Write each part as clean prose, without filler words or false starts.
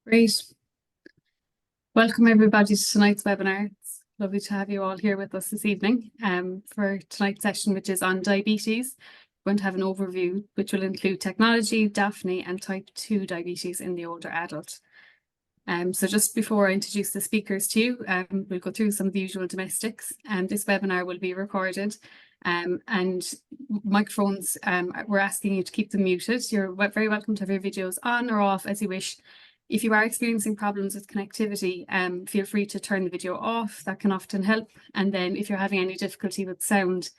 Great. Welcome everybody to tonight's webinar. It's lovely to have you all here with us this evening for tonight's session, which is on diabetes. We're going to have an overview which will include technology, DAFNE and type 2 diabetes in the older adult. So just before I introduce the speakers to you, we'll go through some of the usual domestics. This webinar will be recorded and microphones, we're asking you to keep them muted. You're very welcome to have your videos on or off as you wish. If you are experiencing problems with connectivity, feel free to turn the video off. That can often help. And then if you're having any difficulty with sound,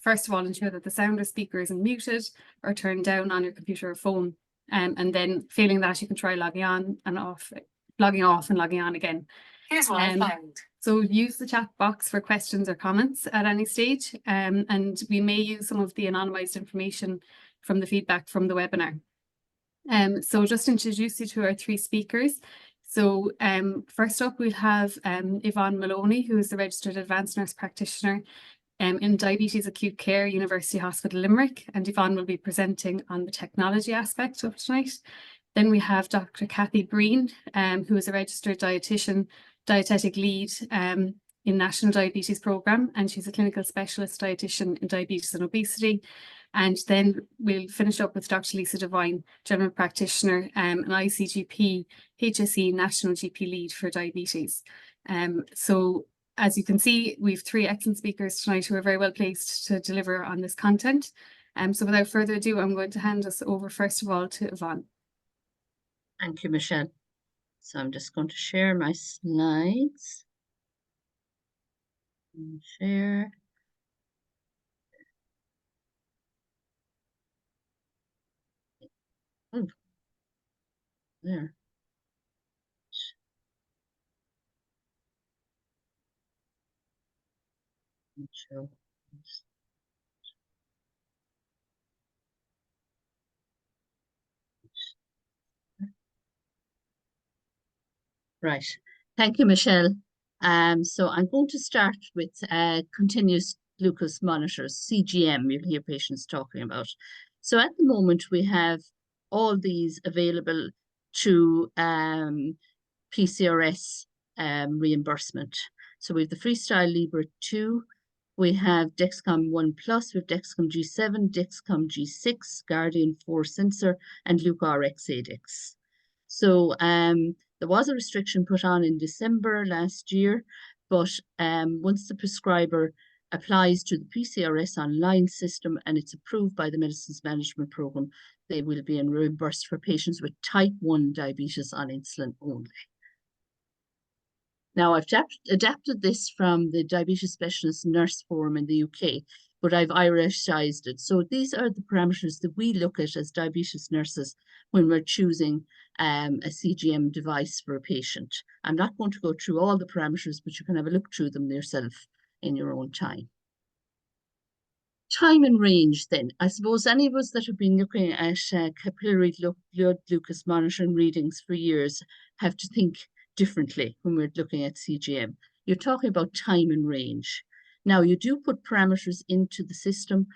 first of all, ensure that the sound or speaker isn't muted or turned down on your computer or phone. And then failing that, you can try logging on and off, logging off and logging on again. Here's what I found. So use the chat box for questions or comments at any stage. And we may use some of the anonymized information from the feedback from the webinar. So just introduce you to our three speakers. So first up, we'll have Yvonne Moloney, who is the registered advanced nurse practitioner in diabetes acute care, University Hospital Limerick, and Yvonne will be presenting on the technology aspect of tonight. Then we have Dr. Cathy Breen, who is a registered dietitian, Dietetic-Lead in National Diabetes Programme, and she's a clinical specialist dietitian in diabetes and obesity. And then we'll finish up with Dr. Devine, general practitioner, an ICGP HSE National GP Lead for diabetes. So as you can see, we have three excellent speakers tonight who are very well placed to deliver on this content. So without further ado, I'm going to hand us over first of all to Yvonne. Thank you, Michelle. So I'm just going to share my slides. Share. Oh, there. Show. Right. Thank you, Michelle. So I'm going to start with continuous glucose monitors, CGM, you'll hear patients talking about. So at the moment, we have all these available to PCRS reimbursement. So we have the Freestyle Libre 2, we have Dexcom 1 Plus, we have Dexcom G7, Dexcom G6, Guardian 4 sensor, and Luke RX 8X. So there was a restriction put on in December last year, but once the prescriber applies to the PCRS online system and it's approved by the Medicines Management Programme, they will be reimbursed for patients with type 1 diabetes on insulin only. Now, I've adapted this from the Diabetes Specialist Nurse Forum in the UK, but I've Irishized it. So these are the parameters that we look at as diabetes nurses when we're choosing a CGM device for a patient. I'm not going to go through all the parameters, but you can have a look through them yourself in your own time. Time and range then. I suppose any of us that have been looking at capillary blood glucose monitoring readings for years have to think differently when we're looking at CGM. You're talking about time and range. Now, you do put parameters into the system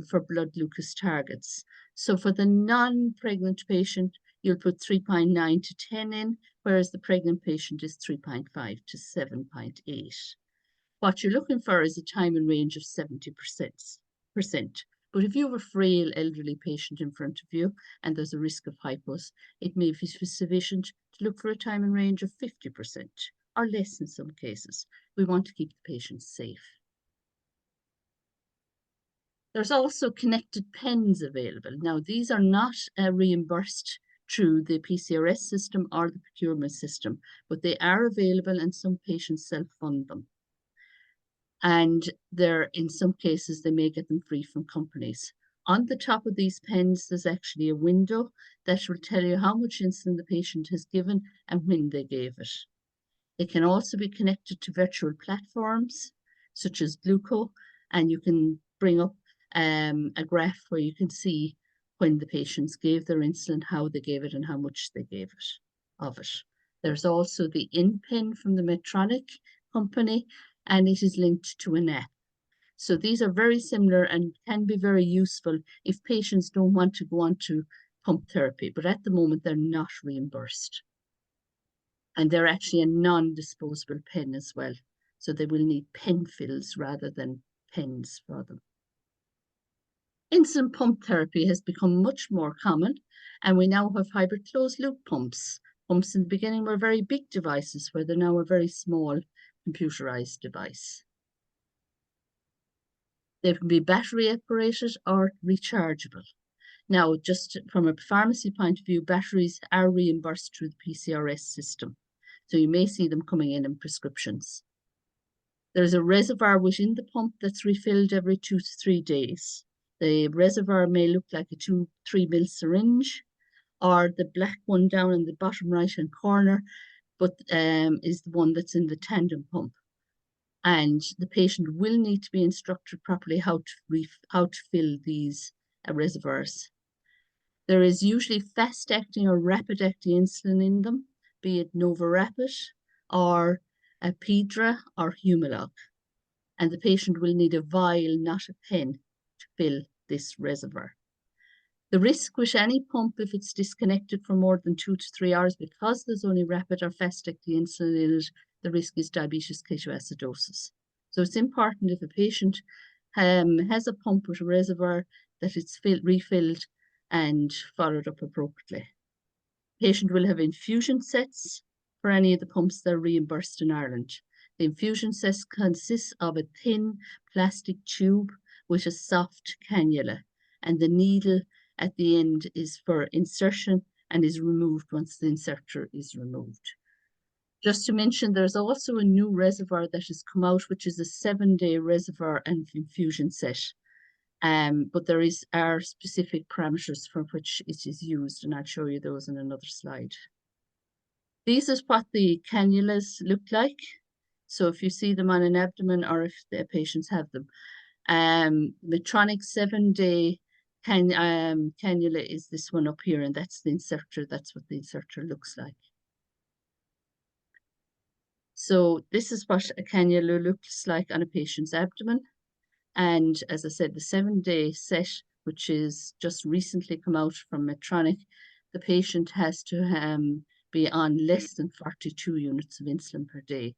for blood glucose targets. So for the non-pregnant patient, you'll put 3.9 to 10 in, whereas the pregnant patient is 3.5 to 7.8. What you're looking for is a time and range of 70%. But if you have a frail elderly patient in front of you and there's a risk of hypos, it may be sufficient to look for a time and range of 50% or less in some cases. We want to keep the patient safe. There's also connected pens available. Now, these are not reimbursed through the PCRS system or the procurement system, but they are available and some patients self-fund them. And they're, in some cases, they may get them free from companies. On the top of these pens, there's actually a window that will tell you how much insulin the patient has given and when they gave it. It can also be connected to virtual platforms, such as Gluco, and you can bring up a graph where you can see when the patients gave their insulin, how they gave it, and how much they gave of it. There's also the InPen from the Medtronic company, and it is linked to an app. So these are very similar and can be very useful if patients don't want to go onto pump therapy, but at the moment they're not reimbursed. And they're actually a non-disposable pen as well. So they will need pen fills rather than pens for them. Insulin pump therapy has become much more common, and we now have hybrid closed loop pumps. Pumps in the beginning were very big devices, where they're now a very small computerized device. They can be battery operated or rechargeable. Now, just from a pharmacy point of view, batteries are reimbursed through the PCRS system. So you may see them coming in prescriptions. There's a reservoir within the pump that's refilled every 2 to 3 days. The reservoir may look like a 2-3 ml syringe, or the black one down in the bottom right-hand corner, but is the one that's in the tandem pump. And the patient will need to be instructed properly how to fill these reservoirs. There is usually fast-acting or rapid-acting insulin in them, be it Novorapid or Apidra or Humalog. And the patient will need a vial, not a pen, to fill this reservoir. The risk with any pump, if it's disconnected for more than 2 to 3 hours, because there's only rapid or fast-acting insulin in it, the risk is diabetes ketoacidosis. So it's important, if a patient has a pump with a reservoir, that it's refilled and followed up appropriately. Patient will have infusion sets for any of the pumps that are reimbursed in Ireland. The infusion set consists of a thin plastic tube with a soft cannula, and the needle at the end is for insertion and is removed once the inserter is removed. Just to mention, there's also a new reservoir that has come out, which is a 7-day reservoir and infusion set. But there are specific parameters for which it is used, and I'll show you those in another slide. These is what the cannulas look like. So if you see them on an abdomen, or if the patients have them. Medtronic 7-day cannula is this one up here, and that's the inserter. That's what the inserter looks like. So this is what a cannula looks like on a patient's abdomen. And as I said, the 7-day set, which is just recently come out from Medtronic, the patient has to be on less than 42 units of insulin per day.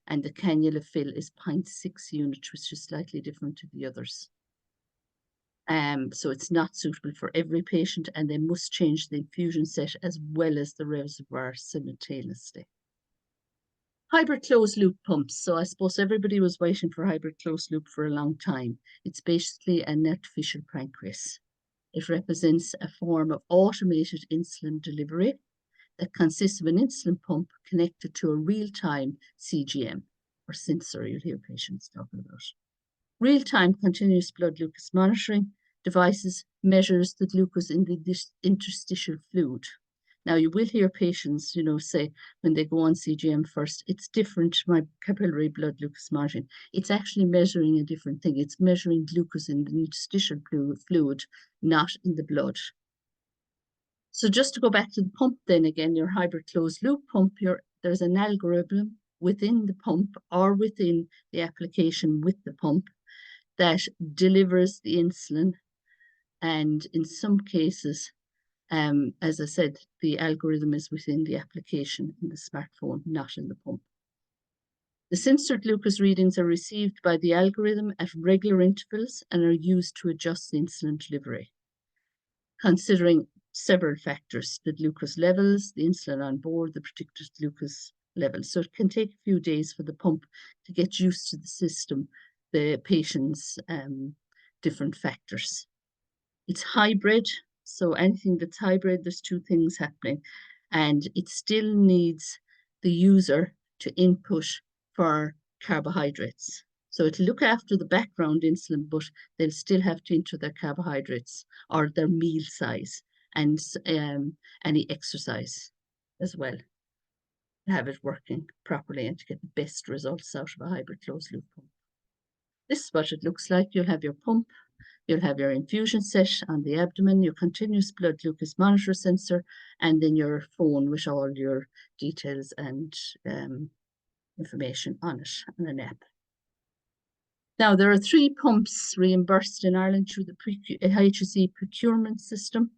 And the cannula fill is 0.6 units, which is slightly different to the others. So it's not suitable for every patient, and they must change the infusion set as well as the reservoir simultaneously. Hybrid closed loop pumps. So I suppose everybody was waiting for hybrid closed loop for a long time. It's basically an artificial pancreas. It represents a form of automated insulin delivery that consists of an insulin pump connected to a real-time CGM, or sensor, you'll hear patients talking about. Real-time continuous blood glucose monitoring devices measures the glucose in the interstitial fluid. Now, you will hear patients, say when they go on CGM first, it's different to my capillary blood glucose monitoring. It's actually measuring a different thing. It's measuring glucose in the interstitial fluid, not in the blood. So just to go back to the pump then again, your hybrid closed loop pump, there's an algorithm within the pump or within the application with the pump that delivers the insulin. And in some cases, as I said, the algorithm is within the application in the smartphone, not in the pump. The sensor glucose readings are received by the algorithm at regular intervals and are used to adjust the insulin delivery, considering several factors: the glucose levels, the insulin on board, the predicted glucose levels. So it can take a few days for the pump to get used to the system, the patient's different factors. It's hybrid. So anything that's hybrid, there's two things happening, and it still needs the user to input for carbohydrates. So it'll look after the background insulin, but they'll still have to enter their carbohydrates or their meal size and any exercise as well to have it working properly and to get the best results out of a hybrid closed loop pump. This is what it looks like. You'll have your pump. You'll have your infusion set on the abdomen, your continuous blood glucose monitor sensor, and then your phone with all your details and information on it, and an app. Now, there are 3 pumps reimbursed in Ireland through the HSE procurement system.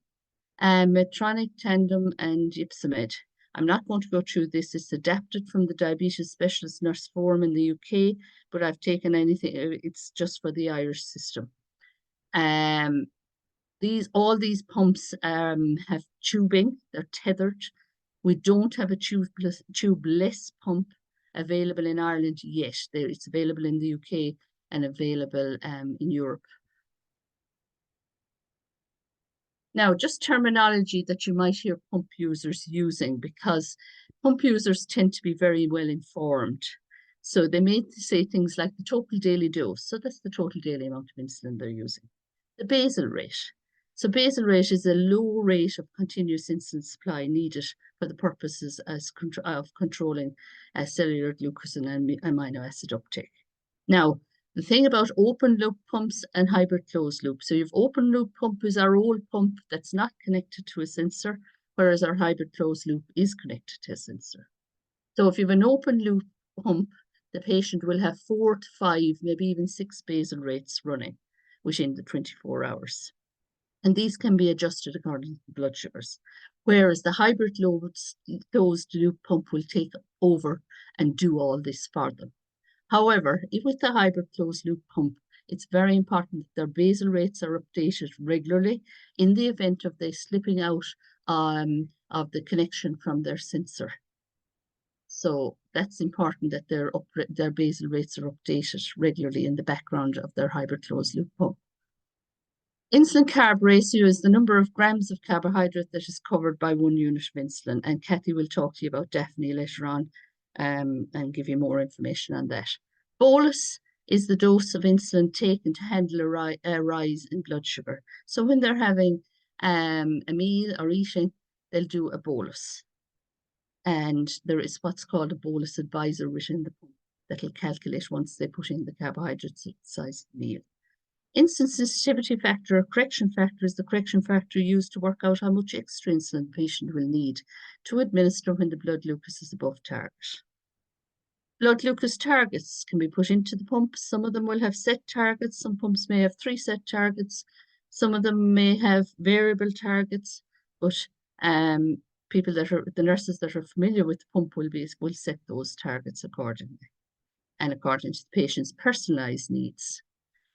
Medtronic, Tandem, and Ypsomed. I'm not going to go through this. It's adapted from the Diabetes Specialist Nurse Forum in the UK, but I've taken anything, it's just for the Irish system. All these pumps have tubing, they're tethered. We don't have a tubeless pump available in Ireland yet. It's available in the UK and available in Europe. Now, just terminology that you might hear pump users using, because pump users tend to be very well informed. So they may say things like the total daily dose. So that's the total daily amount of insulin they're using. The basal rate. So basal rate is a low rate of continuous insulin supply needed for the purposes of controlling cellular glucose and amino acid uptake. Now, the thing about open loop pumps and hybrid closed loop. So your open loop pump is our old pump that's not connected to a sensor, whereas our hybrid closed loop is connected to a sensor. So if you have an open loop pump, the patient will have 4 to 5, maybe even 6 basal rates running within the 24 hours. And these can be adjusted according to blood sugars. Whereas the hybrid closed loop pump will take over and do all this for them. However, with the hybrid closed loop pump, it's very important that their basal rates are updated regularly in the event of they slipping out of the connection from their sensor. So that's important that their basal rates are updated regularly in the background of their hybrid closed loop pump. Insulin carb ratio is the number of grams of carbohydrate that is covered by 1 unit of insulin. And Cathy will talk to you about DAFNE later on and give you more information on that. Bolus is the dose of insulin taken to handle a rise in blood sugar. So when they're having a meal or eating, they'll do a bolus. And there is what's called a bolus advisor within the pump that'll calculate once they put in the carbohydrates at the size of the meal. Insulin sensitivity factor or correction factor is the correction factor used to work out how much extra insulin the patient will need to administer when the blood glucose is above target. Blood glucose targets can be put into the pump. Some of them will have set targets. Some pumps may have 3 set targets. Some of them may have variable targets, but the nurses that are familiar with the pump will set those targets accordingly and according to the patient's personalized needs.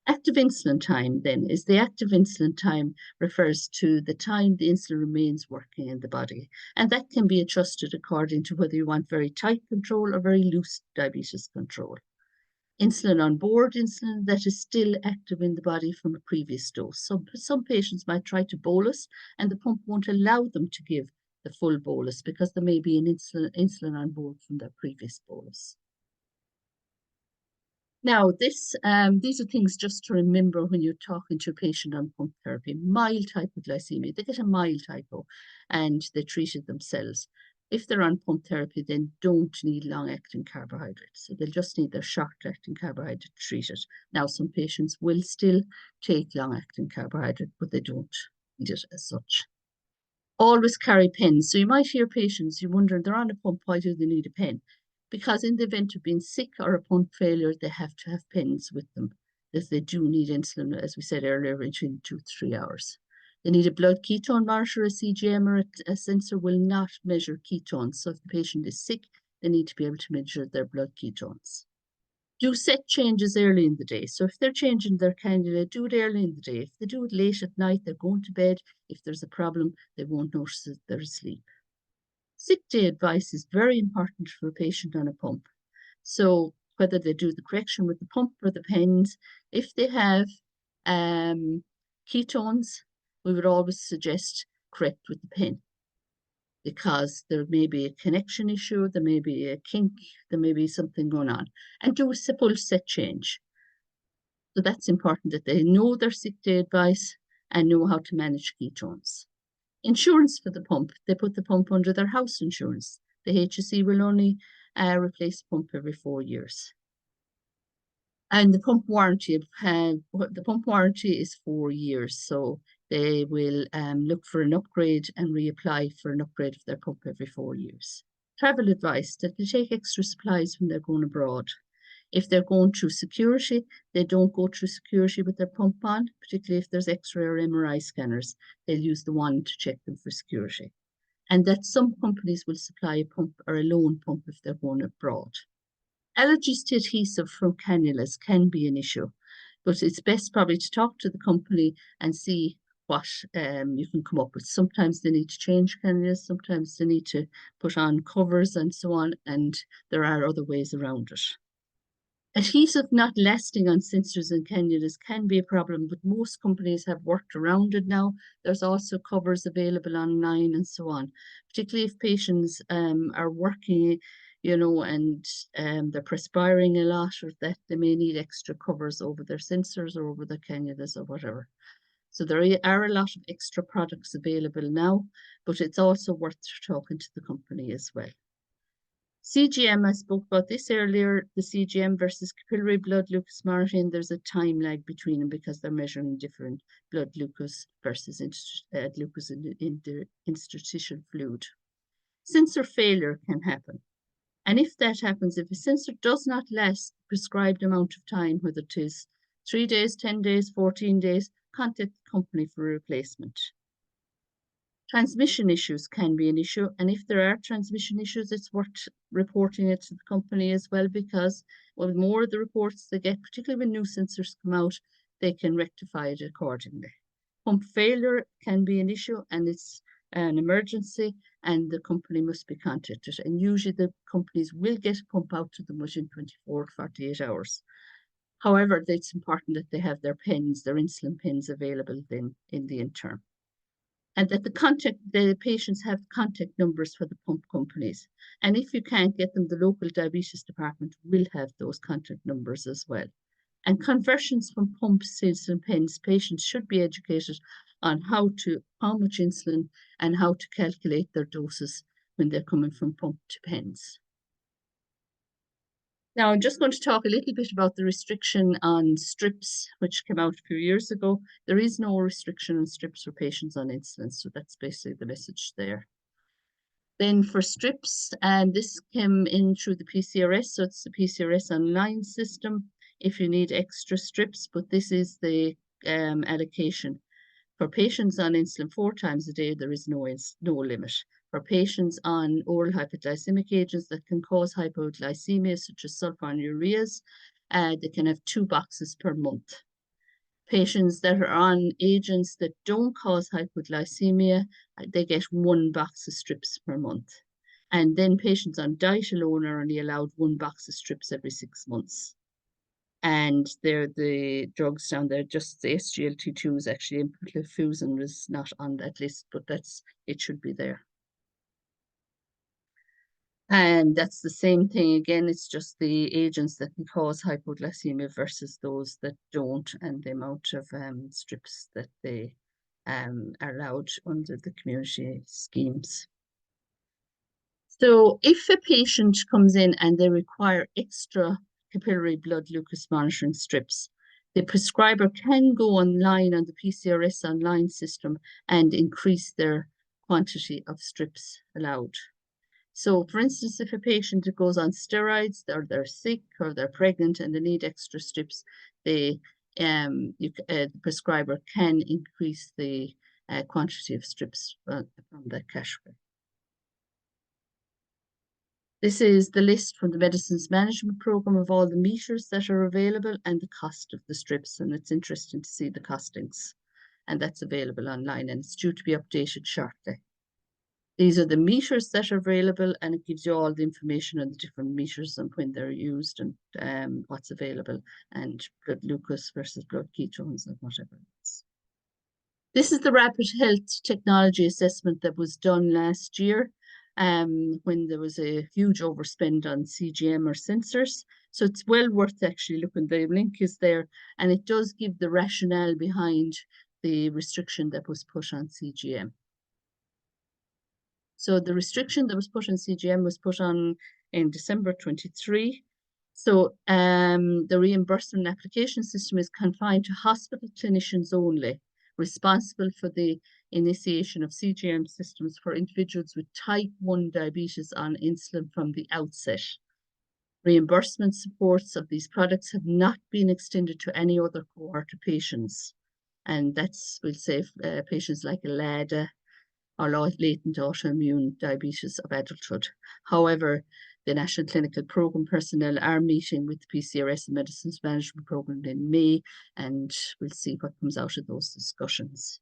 Active insulin time then is the active insulin time refers to the time the insulin remains working in the body. And that can be adjusted according to whether you want very tight control or very loose diabetes control. Insulin on board insulin that is still active in the body from a previous dose. So some patients might try to bolus and the pump won't allow them to give the full bolus because there may be an insulin on board from their previous bolus. Now, these are things just to remember when you're talking to a patient on pump therapy. Mild hypoglycemia, they get a mild hypo and they treat it themselves. If they're on pump therapy, they don't need long-acting carbohydrates. So they'll just need their short-acting carbohydrate to treat it. Now, some patients will still take long-acting carbohydrate, but they don't need it as such. Always carry pens. So you might hear patients, you wonder, they're on a pump, why do they need a pen? Because in the event of being sick or a pump failure, they have to have pens with them, as they do need insulin, as we said earlier, between 2 to 3 hours. They need a blood ketone monitor. A CGM or a sensor will not measure ketones. So if the patient is sick, they need to be able to measure their blood ketones. Do set changes early in the day. So if they're changing their cannula, do it early in the day. If they do it late at night, they're going to bed. If there's a problem, they won't notice that they're asleep. Sick day advice is very important for a patient on a pump. So whether they do the correction with the pump or the pens, if they have ketones, we would always suggest correct with the pen because there may be a connection issue, there may be a kink, there may be something going on, and do a simple set change. So that's important that they know their sick day advice and know how to manage ketones. Insurance for the pump, they put the pump under their house insurance. The HSE will only replace the pump every 4 years. And the pump warranty is 4 years. So they will look for an upgrade and reapply for an upgrade of their pump every 4 years. Travel advice, that they take extra supplies when they're going abroad. If they're going through security, they don't go through security with their pump on, particularly if there's X-ray or MRI scanners. They'll use the wand to check them for security. And that some companies will supply a pump or a loan pump if they're going abroad. Allergies to adhesive from cannulas can be an issue, but it's best probably to talk to the company and see what you can come up with. Sometimes they need to change cannulas, sometimes they need to put on covers and so on, and there are other ways around it. Adhesive not lasting on sensors and cannulas can be a problem, but most companies have worked around it now. There's also covers available online and so on, particularly if patients are working, you know, and they're perspiring a lot, or that they may need extra covers over their sensors or over their cannulas or whatever. So there are a lot of extra products available now, but it's also worth talking to the company as well. CGM, I spoke about this earlier, the CGM versus capillary blood glucose monitoring, there's a time lag between them because they're measuring different blood glucose versus glucose in the interstitial fluid. Sensor failure can happen. And if that happens, if a sensor does not last the prescribed amount of time, whether it is 3 days, 10 days, 14 days, contact the company for a replacement. Transmission issues can be an issue, and if there are transmission issues, it's worth reporting it to the company as well, because well, more of the reports they get, particularly when new sensors come out, they can rectify it accordingly. Pump failure can be an issue, and it's an emergency, and the company must be contacted. And usually the companies will get a pump out to them within 24 to 48 hours. However, it's important that they have their pens, their insulin pens available then in the interim. And that the patients have contact numbers for the pump companies. And if you can't get them, the local diabetes department will have those contact numbers as well. And conversions from pumps to insulin pens, patients should be educated on how much insulin and how to calculate their doses when they're coming from pump to pens. Now, I'm just going to talk a little bit about the restriction on strips, which came out a few years ago. There is no restriction on strips for patients on insulin, so that's basically the message there. Then for strips, and this came in through the PCRS, so it's the PCRS online system if you need extra strips, but this is the allocation. For patients on insulin 4 times a day, there is no limit. For patients on oral hypoglycemic agents that can cause hypoglycemia, such as sulfonylureas, they can have 2 boxes per month. Patients that are on agents that don't cause hypoglycemia, they get 1 box of strips per month. And then patients on diet alone are only allowed 1 box of strips every 6 months. And they're the drugs down there, just the SGLT2s actually, and Fusen was not on that list, but it should be there. And that's the same thing again, it's just the agents that can cause hypoglycemia versus those that don't, and the amount of strips that they are allowed under the community schemes. So if a patient comes in and they require extra capillary blood glucose monitoring strips, the prescriber can go online on the PCRS online system and increase their quantity of strips allowed. So for instance, if a patient goes on steroids, or they're sick, or they're pregnant and they need extra strips, the prescriber can increase the quantity of strips from that category. This is the list from the Medicines Management Programme of all the meters that are available and the cost of the strips. And it's interesting to see the costings. And that's available online, and it's due to be updated shortly. These are the meters that are available, and it gives you all the information on the different meters and when they're used and what's available, and blood glucose versus blood ketones and whatever else. This is the rapid health technology assessment that was done last year. When there was a huge overspend on CGM or sensors. So it's well worth actually looking. The link is there, and it does give the rationale behind the restriction that was put on CGM. So the restriction that was put on CGM was put on in December 23. So the reimbursement application system is confined to hospital clinicians only, responsible for the initiation of CGM systems for individuals with type 1 diabetes on insulin from the outset. Reimbursement supports of these products have not been extended to any other cohort of patients. And that's, we'll say, patients like LADA or latent autoimmune diabetes of adulthood. However, the National Clinical Programme personnel are meeting with the PCRS and Medicines Management Programme in May, and we'll see what comes out of those discussions.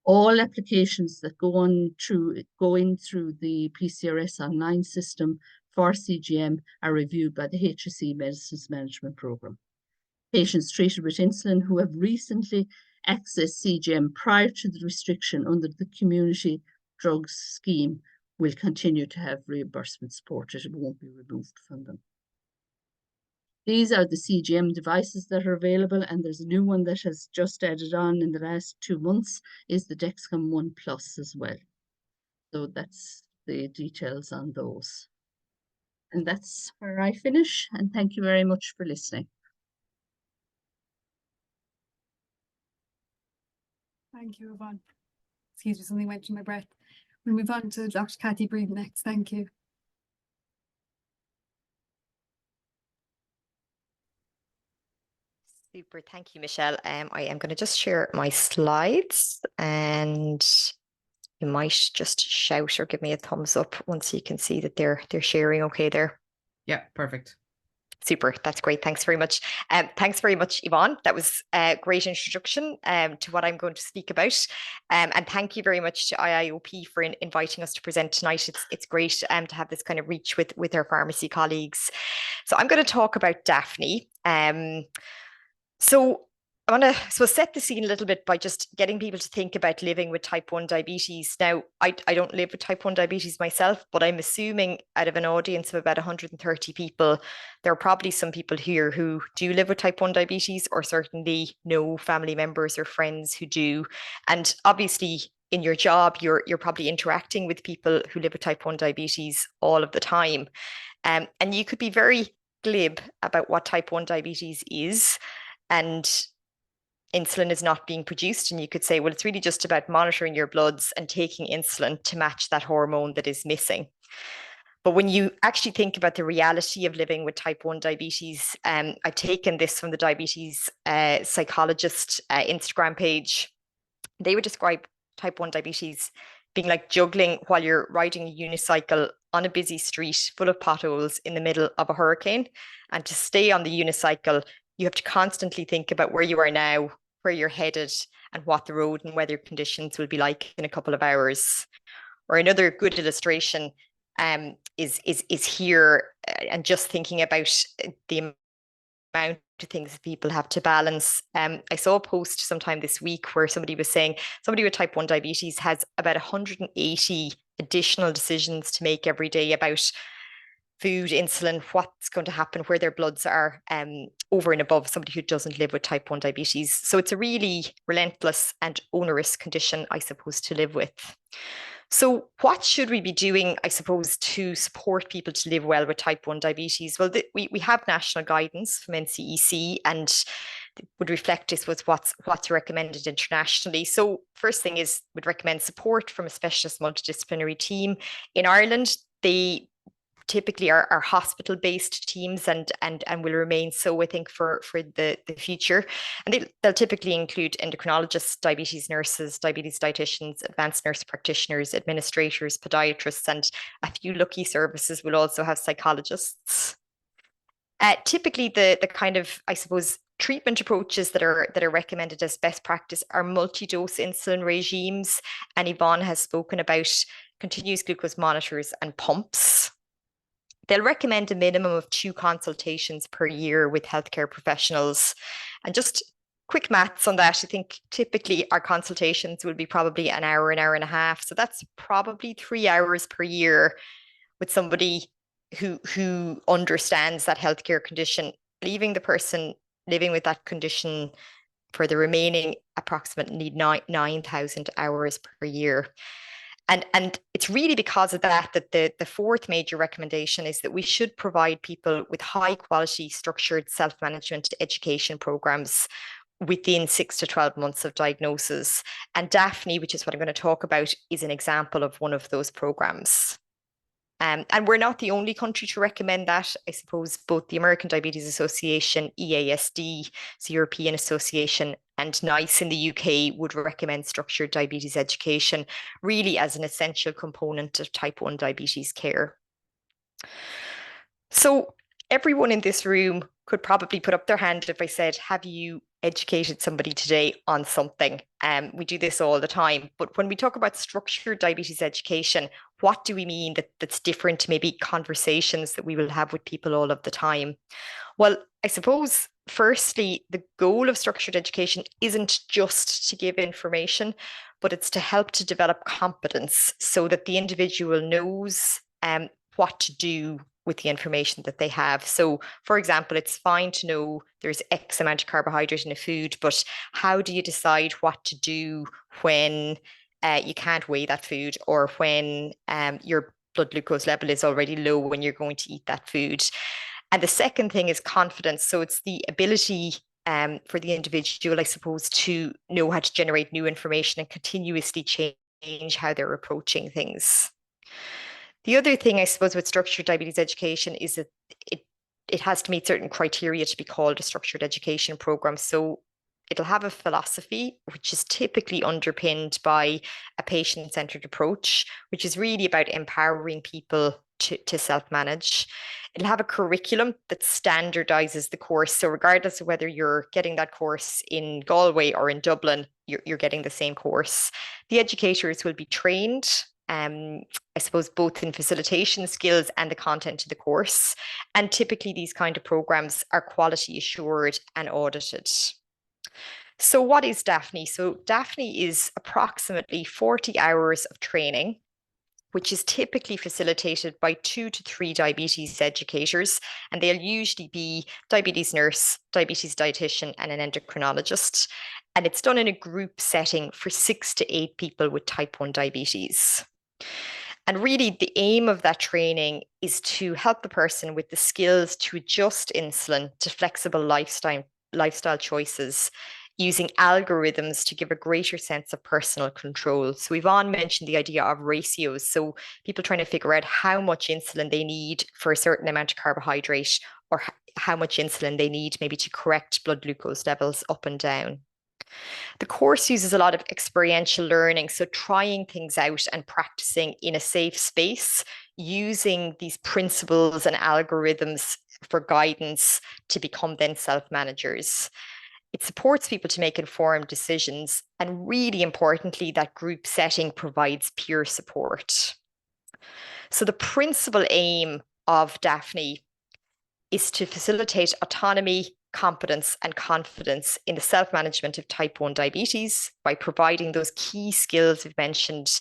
All applications that go in through the PCRS online system for CGM are reviewed by the HSE Medicines Management Programme. Patients treated with insulin who have recently accessed CGM prior to the restriction under the Community Drugs Scheme will continue to have reimbursement support. It won't be removed from them. These are the CGM devices that are available, and there's a new one that has just added on in the last 2 months, is the Dexcom ONE Plus as well. So that's the details on those. And that's where I finish, and thank you very much for listening. Thank you, Yvonne. Excuse me, something went to my breath. We'll move on to Dr. Cathy Breen next. Thank you. Super, thank you, Michelle. I am going to just share my slides, and you might just shout or give me a thumbs up once you can see that they're sharing okay there. Yeah, perfect. Super, that's great. Thanks very much. Thanks very much, Yvonne. That was a great introduction to what I'm going to speak about. And thank you very much to IIOP for inviting us to present tonight. It's great to have this kind of reach with our pharmacy colleagues. So I'm going to talk about DAFNE. So I want to set the scene a little bit by just getting people to think about living with type 1 diabetes. Now, I don't live with type 1 diabetes myself, but I'm assuming out of an audience of about 130 people, there are probably some people here who do live with type 1 diabetes, or certainly know family members or friends who do. And obviously, in your job, you're probably interacting with people who live with type 1 diabetes all of the time. And you could be very glib about what type 1 diabetes is, and insulin is not being produced, and you could say, well, it's really just about monitoring your bloods and taking insulin to match that hormone that is missing. But when you actually think about the reality of living with type 1 diabetes, I've taken this from the diabetes psychologist Instagram page. They would describe type 1 diabetes being like juggling while you're riding a unicycle on a busy street full of potholes in the middle of a hurricane. And to stay on the unicycle, you have to constantly think about where you are now, where you're headed, and what the road and weather conditions will be like in a couple of hours. Or another good illustration is here, and just thinking about the amount of things that people have to balance. I saw a post sometime this week where somebody was saying somebody with type 1 diabetes has about 180 additional decisions to make every day about food, insulin, what's going to happen, where their bloods are, over and above somebody who doesn't live with type 1 diabetes. So it's a really relentless and onerous condition, I suppose, to live with. So what should we be doing, I suppose, to support people to live well with type 1 diabetes? Well, we have national guidance from NCEC, and would reflect, I suppose, what's recommended internationally. So first thing is, would recommend support from a specialist multidisciplinary team. In Ireland, they typically are hospital-based teams, and will remain so, I think, for the future. And they'll typically include endocrinologists, diabetes nurses, diabetes dietitians, advanced nurse practitioners, administrators, podiatrists, and a few lucky services will also have psychologists. Typically, the kind of, I suppose, treatment approaches that are recommended as best practice are multi-dose insulin regimes, and Yvonne has spoken about continuous glucose monitors and pumps. They'll recommend a minimum of 2 consultations per year with healthcare professionals. And just quick maths on that, I think typically our consultations will be probably an hour and a half. So that's probably 3 hours per year with somebody who understands that healthcare condition, leaving the person living with that condition for the remaining approximately 9,000 hours per year. And it's really because of that the fourth major recommendation is that we should provide people with high quality structured self-management education programs within 6 to 12 months of diagnosis. And DAFNE, which is what I'm going to talk about, is an example of one of those programs. And we're not the only country to recommend that. I suppose both the American Diabetes Association, EASD, the European Association, and NICE in the UK would recommend structured diabetes education really as an essential component of type 1 diabetes care. So everyone in this room could probably put up their hand if I said, have you educated somebody today on something? We do this all the time. But when we talk about structured diabetes education, what do we mean that's different to maybe conversations that we will have with people all of the time? Well, I suppose, firstly, the goal of structured education isn't just to give information, but it's to help to develop competence so that the individual knows what to do with the information that they have. So, for example, it's fine to know there's X amount of carbohydrate in a food, but how do you decide what to do when you can't weigh that food, or when your blood glucose level is already low when you're going to eat that food? And the second thing is confidence. So it's the ability for the individual, I suppose, to know how to generate new information and continuously change how they're approaching things. The other thing, I suppose, with structured diabetes education is that it has to meet certain criteria to be called a structured education program. So it'll have a philosophy, which is typically underpinned by a patient-centered approach, which is really about empowering people to self-manage. It'll have a curriculum that standardizes the course. So regardless of whether you're getting that course in Galway or in Dublin, you're getting the same course. The educators will be trained, I suppose, both in facilitation skills and the content of the course. And typically these kind of programs are quality assured and audited. So what is DAFNE? So DAFNE is approximately 40 hours of training, which is typically facilitated by 2 to 3 diabetes educators, and they'll usually be diabetes nurse, diabetes dietitian, and an endocrinologist. And it's done in a group setting for 6 to 8 people with type 1 diabetes. And really, the aim of that training is to help the person with the skills to adjust insulin to flexible lifestyle choices, using algorithms to give a greater sense of personal control. So Yvonne mentioned the idea of ratios. So people trying to figure out how much insulin they need for a certain amount of carbohydrate, or how much insulin they need maybe to correct blood glucose levels up and down. The course uses a lot of experiential learning, so trying things out and practicing in a safe space, using these principles and algorithms for guidance to become then self-managers. It supports people to make informed decisions, and really importantly, that group setting provides peer support. So the principal aim of DAFNE is to facilitate autonomy, competence, and confidence in the self-management of type 1 diabetes by providing those key skills we've mentioned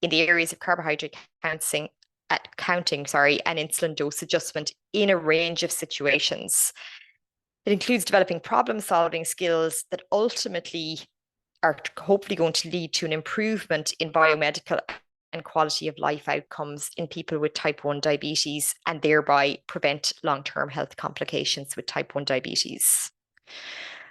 in the areas of carbohydrate counting, and insulin dose adjustment in a range of situations. It includes developing problem-solving skills that ultimately are hopefully going to lead to an improvement in biomedical and quality of life outcomes in people with type 1 diabetes, and thereby prevent long-term health complications with type 1 diabetes.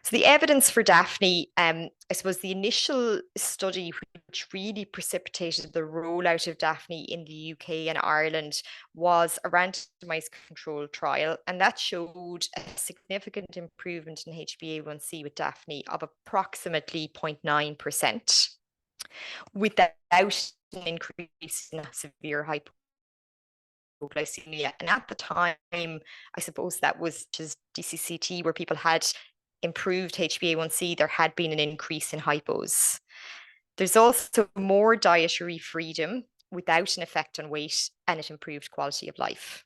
So the evidence for DAFNE, I suppose the initial study which really precipitated the rollout of DAFNE in the UK and Ireland was a randomized controlled trial, and that showed a significant improvement in HbA1c with DAFNE of approximately 0.9%, without an increase in severe hypoglycemia. And at the time, I suppose that was just DCCT, where people had improved HbA1c, there had been an increase in hypos. There's also more dietary freedom without an effect on weight, and it improved quality of life.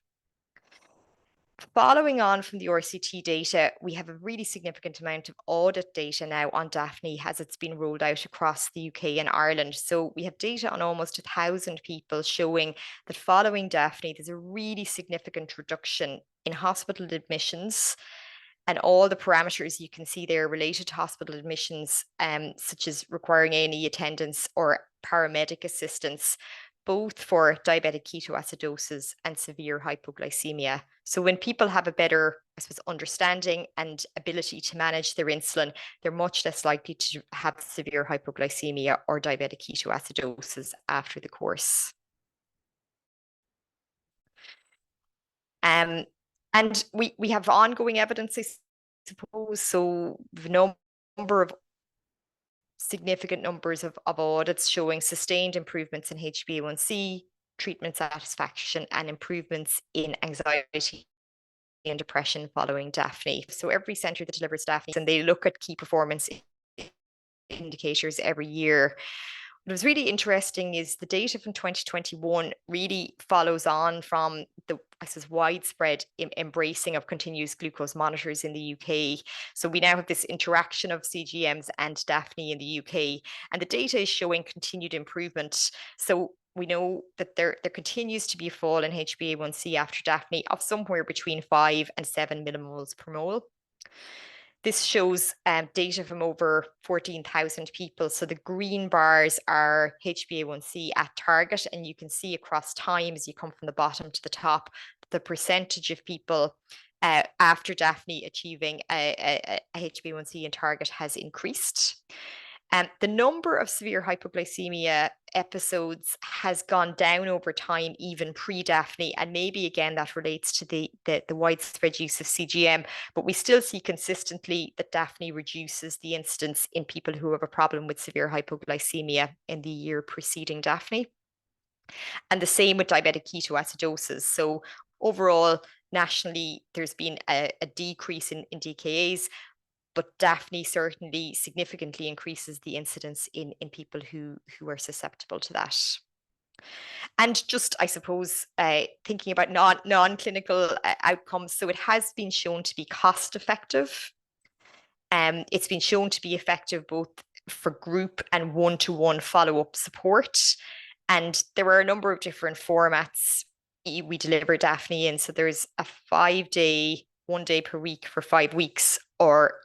Following on from the RCT data, we have a really significant amount of audit data now on DAFNE as it's been rolled out across the UK and Ireland. So we have data on almost 1,000 people showing that following DAFNE, there's a really significant reduction in hospital admissions, and all the parameters you can see there related to hospital admissions, such as requiring A&E attendance or paramedic assistance, both for diabetic ketoacidosis and severe hypoglycemia. So when people have a better, I suppose, understanding and ability to manage their insulin, they're much less likely to have severe hypoglycemia or diabetic ketoacidosis after the course. And we have ongoing evidence, I suppose. So the significant numbers of audits showing sustained improvements in HbA1c, treatment satisfaction, and improvements in anxiety and depression following DAFNE. So every centre that delivers DAFNE, and they look at key performance indicators every year. What was really interesting is the data from 2021 really follows on from the, I suppose, widespread embracing of continuous glucose monitors in the UK. So we now have this interaction of CGMs and DAFNE in the UK, and the data is showing continued improvement. So we know that there continues to be a fall in HbA1c after DAFNE of somewhere between 5 and 7 millimoles per mole. This shows data from over 14,000 people. So the green bars are HbA1c at target, and you can see across time as you come from the bottom to the top, the percentage of people after DAFNE achieving a HbA1c in target has increased. The number of severe hypoglycemia episodes has gone down over time, even pre-DAFNE, and maybe again that relates to the widespread use of CGM, but we still see consistently that DAFNE reduces the incidence in people who have a problem with severe hypoglycemia in the year preceding DAFNE. And the same with diabetic ketoacidosis. So overall, nationally, there's been a decrease in DKAs, but DAFNE certainly significantly increases the incidence in people who are susceptible to that. And just, I suppose, thinking about non-clinical outcomes, so it has been shown to be cost effective. It's been shown to be effective both for group and one-to-one follow-up support. And there are a number of different formats we deliver DAFNE in. So there's a 5-day, 1 day per week for 5 weeks, or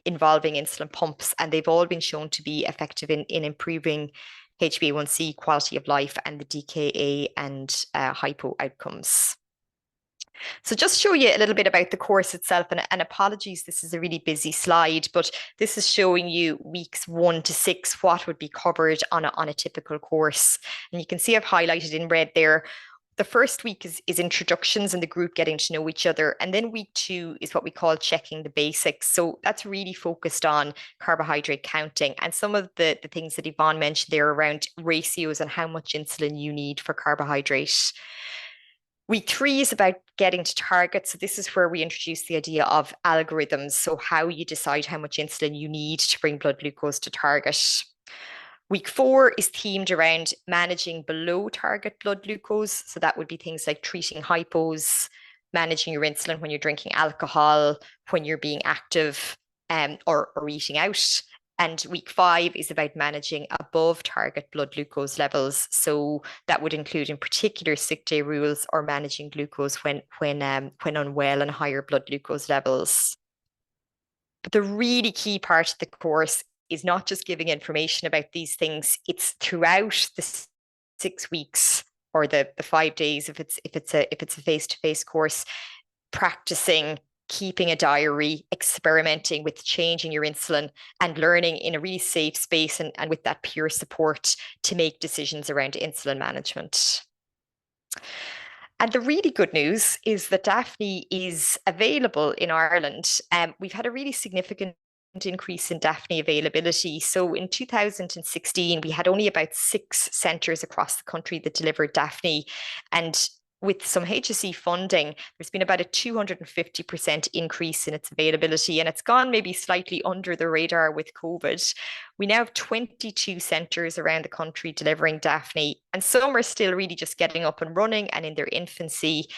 involving insulin pumps, and they've all been shown to be effective in improving HbA1c, quality of life, and the DKA and hypo outcomes. So just show you a little bit about the course itself, and apologies, this is a really busy slide, but this is showing you weeks 1 to 6, what would be covered on a typical course. And you can see I've highlighted in red there. The first week is introductions and the group getting to know each other. And then week 2 is what we call checking the basics. So that's really focused on carbohydrate counting and some of the things that Yvonne mentioned there around ratios and how much insulin you need for carbohydrate. Week 3 is about getting to target. So this is where we introduce the idea of algorithms. So how you decide how much insulin you need to bring blood glucose to target. Week 4 is themed around managing below target blood glucose. So that would be things like treating hypos, managing your insulin when you're drinking alcohol, when you're being active, or eating out. And week 5 is about managing above target blood glucose levels. So that would include in particular sick day rules or managing glucose when unwell and higher blood glucose levels. But the really key part of the course is not just giving information about these things, it's throughout the 6 weeks or the 5 days if it's a face-to-face course, practicing, keeping a diary, experimenting with changing your insulin and learning in a really safe space and with that peer support to make decisions around insulin management. And the really good news is that DAFNE is available in Ireland. We've had a really significant increase in DAFNE availability. So in 2016, we had only about 6 centres across the country that delivered DAFNE. And with some HSE funding, there's been about a 250% increase in its availability, and it's gone maybe slightly under the radar with COVID. We now have 22 centres around the country delivering DAFNE, and some are still really just getting up and running and in their infancy,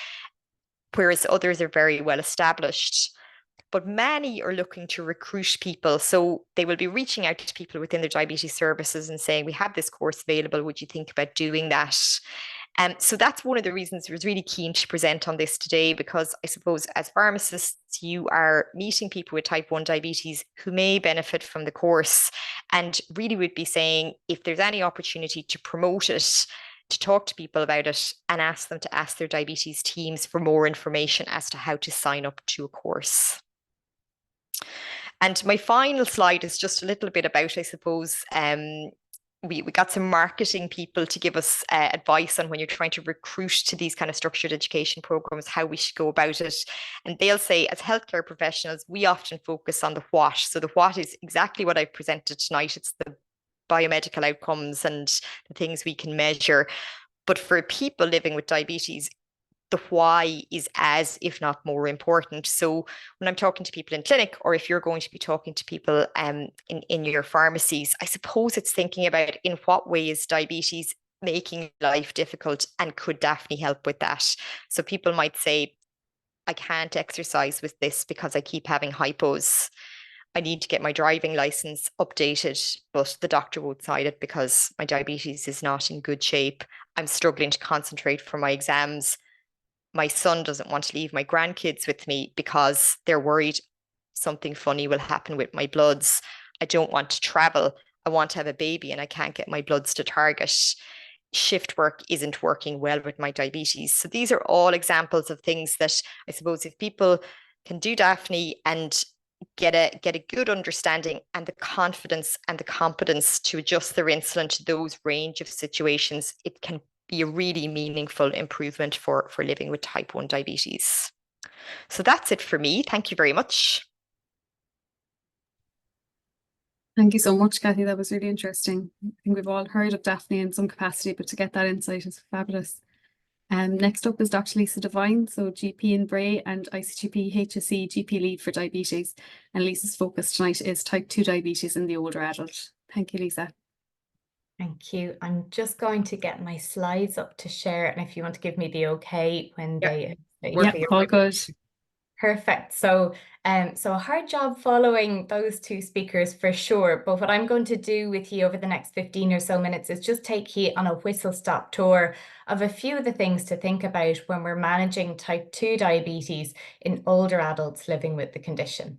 whereas others are very well established. But many are looking to recruit people. So they will be reaching out to people within their diabetes services and saying, we have this course available, would you think about doing that? So that's one of the reasons I was really keen to present on this today, because I suppose as pharmacists, you are meeting people with type 1 diabetes who may benefit from the course, and really would be saying, if there's any opportunity to promote it, to talk to people about it and ask them to ask their diabetes teams for more information as to how to sign up to a course. And my final slide is just a little bit about, I suppose, we got some marketing people to give us advice on when you're trying to recruit to these kind of structured education programs, how we should go about it. And they'll say, as healthcare professionals, we often focus on the what. So the what is exactly what I've presented tonight. It's the biomedical outcomes and the things we can measure. But for people living with diabetes, the why is as, if not more important. So when I'm talking to people in clinic, or if you're going to be talking to people in your pharmacies, I suppose it's thinking about in what way is diabetes making life difficult, and could DAFNE help with that? So people might say, I can't exercise with this because I keep having hypos. I need to get my driving license updated, but the doctor won't sign it because my diabetes is not in good shape. I'm struggling to concentrate for my exams. My son doesn't want to leave my grandkids with me because they're worried something funny will happen with my bloods. I don't want to travel. I want to have a baby and I can't get my bloods to target. Shift work isn't working well with my diabetes. So these are all examples of things that I suppose if people can do DAFNE and get a good understanding and the confidence and the competence to adjust their insulin to those range of situations, it can be a really meaningful improvement for living with type 1 diabetes. So that's it for me. Thank you very much. Thank you so much, Cathy. That was really interesting. I think we've all heard of DAFNE in some capacity, but to get that insight is fabulous. Next up is Dr. Lisa Devine, so GP in Bray and ICGP HSE GP lead for diabetes. And Lisa's focus tonight is type 2 diabetes in the older adult. Thank you, Lisa. Thank you. I'm just going to get my slides up to share, and if you want to give me the okay when they all good. Perfect. So so a hard job following those two speakers for sure. But what I'm going to do with you over the next 15 or so minutes is just take you on a whistle-stop tour of a few of the things to think about when we're managing type 2 diabetes in older adults living with the condition.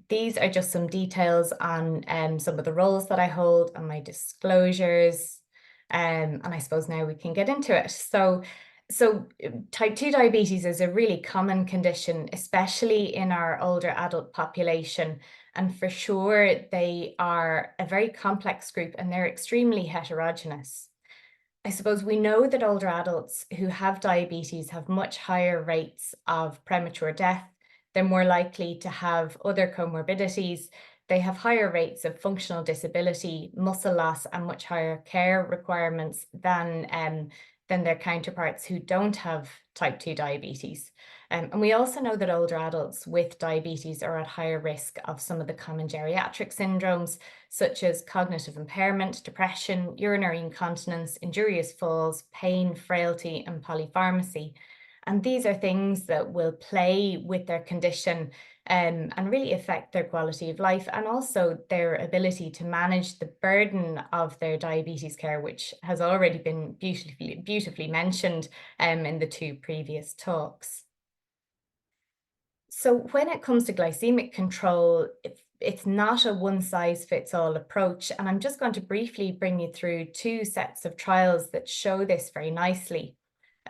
These are just some details on some of the roles that I hold and my disclosures. And I suppose now we can get into it. So type 2 diabetes is a really common condition, especially in our older adult population. And for sure, they are a very complex group and they're extremely heterogeneous. I suppose we know that older adults who have diabetes have much higher rates of premature death. They're more likely to have other comorbidities. They have higher rates of functional disability, muscle loss, and much higher care requirements than their counterparts who don't have type 2 diabetes. And we also know that older adults with diabetes are at higher risk of some of the common geriatric syndromes, such as cognitive impairment, depression, urinary incontinence, injurious falls, pain, frailty, and polypharmacy. And these are things that will play with their condition and really affect their quality of life and also their ability to manage the burden of their diabetes care, which has already been beautifully mentioned in the two previous talks. So when it comes to glycemic control, it's not a one-size-fits-all approach. And I'm just going to briefly bring you through two sets of trials that show this very nicely.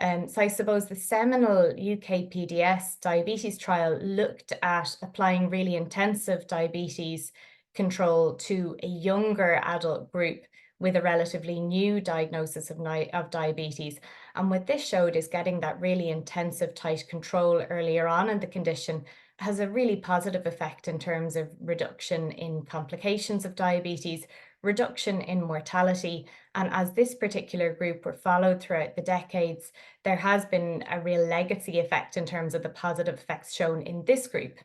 So I suppose the seminal UK PDS diabetes trial looked at applying really intensive diabetes control to a younger adult group with a relatively new diagnosis of diabetes. And what this showed is getting that really intensive tight control earlier on in the condition has a really positive effect in terms of reduction in complications of diabetes, reduction in mortality. And as this particular group were followed throughout the decades, there has been a real legacy effect in terms of the positive effects shown in this group.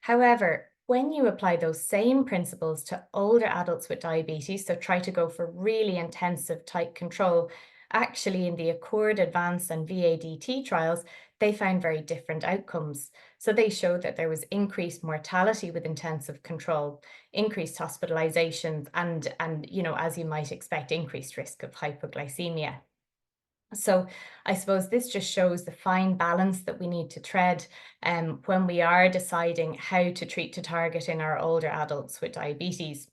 However, when you apply those same principles to older adults with diabetes, so try to go for really intensive tight control, actually in the Accord, Advance and VADT trials, they found very different outcomes. So they showed that there was increased mortality with intensive control, increased hospitalizations, and you know, as you might expect, increased risk of hypoglycemia. So I suppose this just shows the fine balance that we need to tread when we are deciding how to treat to target in our older adults with diabetes.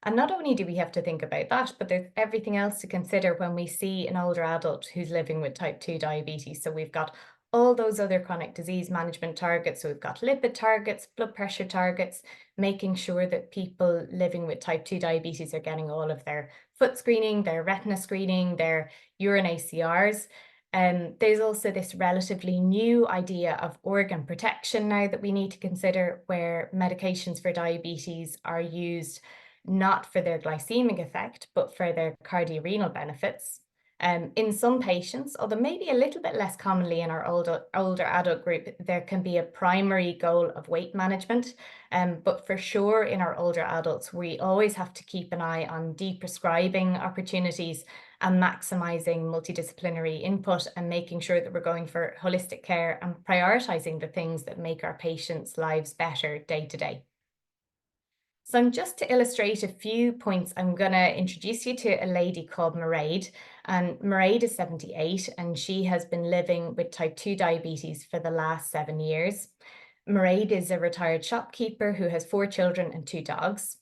And not only do we have to think about that, but there's everything else to consider when we see an older adult who's living with type 2 diabetes. So we've got all those other chronic disease management targets. So we've got lipid targets, blood pressure targets, making sure that people living with type 2 diabetes are getting all of their foot screening, their retina screening, their urine ACRs. There's also this relatively new idea of organ protection now that we need to consider, where medications for diabetes are used not for their glycemic effect, but for their cardiorenal benefits. In some patients, although maybe a little bit less commonly in our older adult group, there can be a primary goal of weight management. But for sure, in our older adults, we always have to keep an eye on deprescribing opportunities and maximizing multidisciplinary input and making sure that we're going for holistic care and prioritizing the things that make our patients' lives better day to day. So just to illustrate a few points, I'm going to introduce you to a lady called Mairead. And Mairead is 78 and she has been living with type 2 diabetes for the last 7 years. Mairead is a retired shopkeeper who has 4 children and 2 dogs.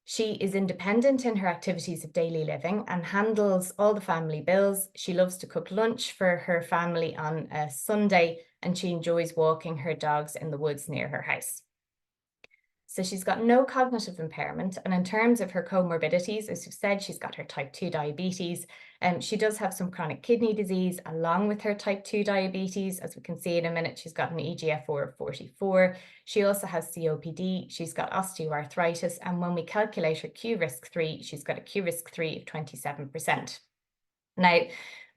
She is independent in her activities of daily living and handles all the family bills. She loves to cook lunch for her family on a Sunday, and she enjoys walking her dogs in the woods near her house. So she's got no cognitive impairment. And in terms of her comorbidities, as we've said, she's got her type 2 diabetes. She does have some chronic kidney disease along with her type 2 diabetes. As we can see in a minute, she's got an eGFR of 44. She also has COPD. She's got osteoarthritis. And when we calculate her Q risk 3, she's got a Q risk 3 of 27%. Now,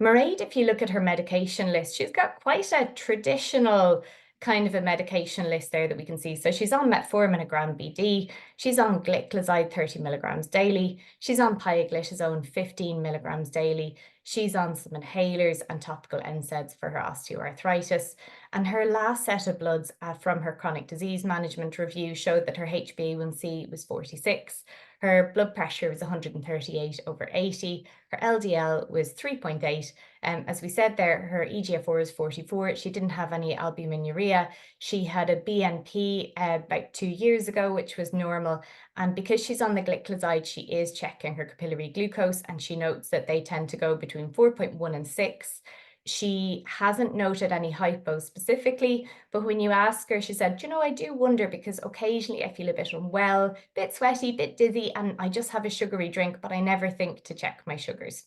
Mairead, if you look at her medication list, she's got quite a traditional kind of a medication list there that we can see. So she's on metformin a gram BD, she's on gliclazide 30 milligrams daily, she's on pioglitazone 15 milligrams daily, she's on some inhalers and topical NSAIDs for her osteoarthritis. And her last set of bloods from her chronic disease management review showed that her HbA1c was 46, her blood pressure was 138/80, her LDL was 3.8. As we said there, her eGFR is 44. She didn't have any albuminuria. She had a BNP about 2 years ago, which was normal. And because she's on the gliclazide, she is checking her capillary glucose, and she notes that they tend to go between 4.1 and 6. She hasn't noted any hypo specifically, but when you ask her, she said, you know, I do wonder because occasionally I feel a bit unwell, a bit sweaty, a bit dizzy, and I just have a sugary drink, but I never think to check my sugars.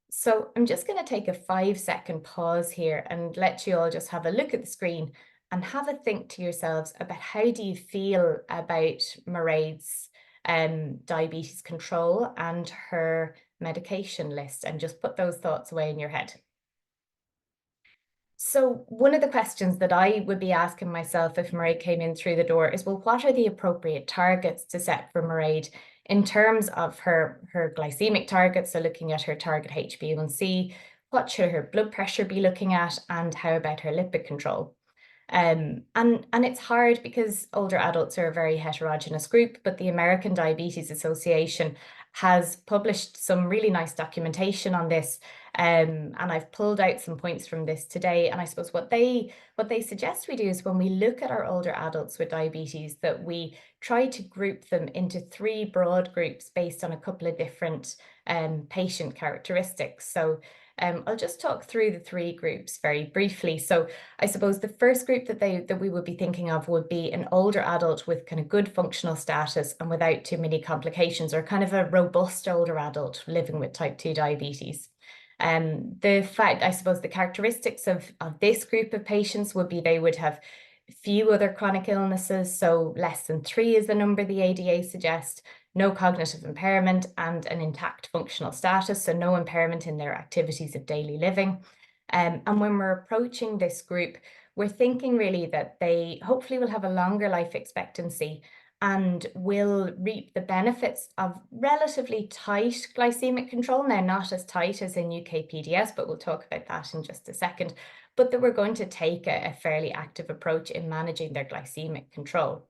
So I'm just going to take a 5-second pause here and let you all just have a look at the screen and have a think to yourselves about how do you feel about Mairead's diabetes control and her medication list, and just put those thoughts away in your head. So one of the questions that I would be asking myself if Mairead came in through the door is, well, what are the appropriate targets to set for Mairead in terms of her glycemic targets? So looking at her target HbA1c, what should her blood pressure be looking at, and how about her lipid control? And it's hard because older adults are a very heterogeneous group, but the American Diabetes Association has published some really nice documentation on this. And I've pulled out some points from this today. And I suppose what they suggest we do is, when we look at our older adults with diabetes, that we try to group them into 3 broad groups based on a couple of different patient characteristics. So I'll just talk through the 3 groups very briefly. So I suppose the first group that we would be thinking of would be an older adult with kind of good functional status and without too many complications, or kind of a robust older adult living with type 2 diabetes. I suppose the characteristics of this group of patients would be they would have few other chronic illnesses, so less than 3 is the number the ADA suggests, no cognitive impairment, and an intact functional status, so no impairment in their activities of daily living. And when we're approaching this group, we're thinking really that they hopefully will have a longer life expectancy and will reap the benefits of relatively tight glycemic control. Now, not as tight as in UK PDS, but we'll talk about that in just a second, but that we're going to take a fairly active approach in managing their glycemic control.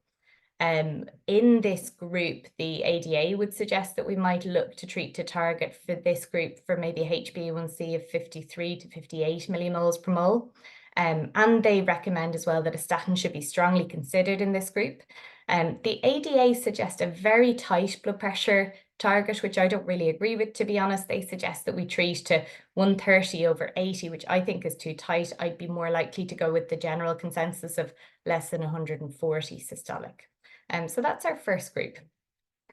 In this group, the ADA would suggest that we might look to treat to target for this group for maybe HbA1c of 53 to 58 millimoles per mole. And they recommend as well that a statin should be strongly considered in this group. The ADA suggests a very tight blood pressure target, which I don't really agree with, to be honest. They suggest that we treat to 130/80, which I think is too tight. I'd be more likely to go with the general consensus of less than 140 systolic. So that's our first group.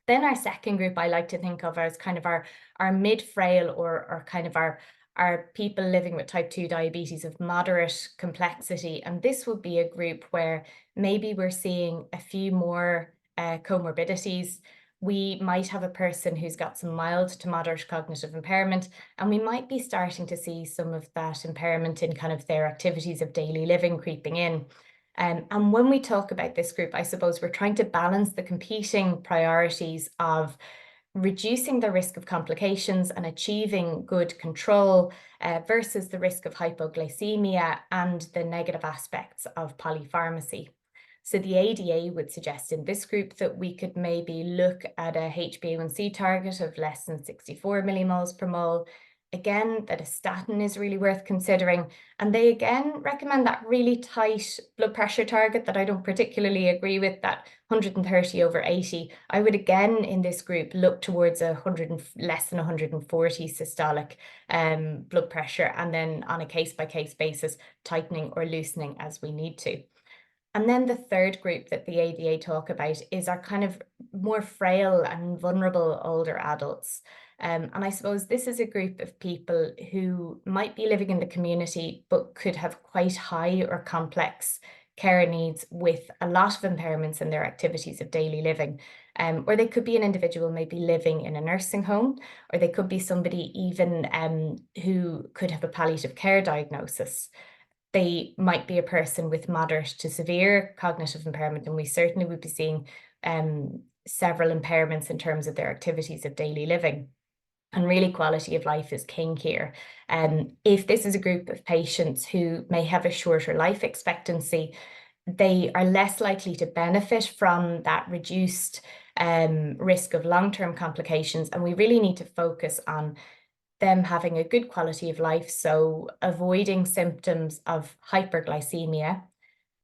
Then our second group I like to think of as kind of our mid-frail or kind of our people living with type 2 diabetes of moderate complexity. And this would be a group where maybe we're seeing a few more comorbidities. We might have a person who's got some mild to moderate cognitive impairment, and we might be starting to see some of that impairment in kind of their activities of daily living creeping in. And when we talk about this group, I suppose we're trying to balance the competing priorities of reducing the risk of complications and achieving good control versus the risk of hypoglycemia and the negative aspects of polypharmacy. So the ADA would suggest in this group that we could maybe look at a HbA1c target of less than 64 millimoles per mole. Again, that a statin is really worth considering. And they again recommend that really tight blood pressure target that I don't particularly agree with, that 130/80. I would again in this group look towards less than 140 systolic blood pressure, and then on a case-by-case basis, tightening or loosening as we need to. And then the third group that the ADA talk about is our kind of more frail and vulnerable older adults. And I suppose this is a group of people who might be living in the community, but could have quite high or complex care needs with a lot of impairments in their activities of daily living. Or they could be an individual maybe living in a nursing home, or they could be somebody even who could have a palliative care diagnosis. They might be a person with moderate to severe cognitive impairment, and we certainly would be seeing several impairments in terms of their activities of daily living. And really, quality of life is king here. If this is a group of patients who may have a shorter life expectancy, they are less likely to benefit from that reduced risk of long-term complications. And we really need to focus on them having a good quality of life. So avoiding symptoms of hyperglycemia,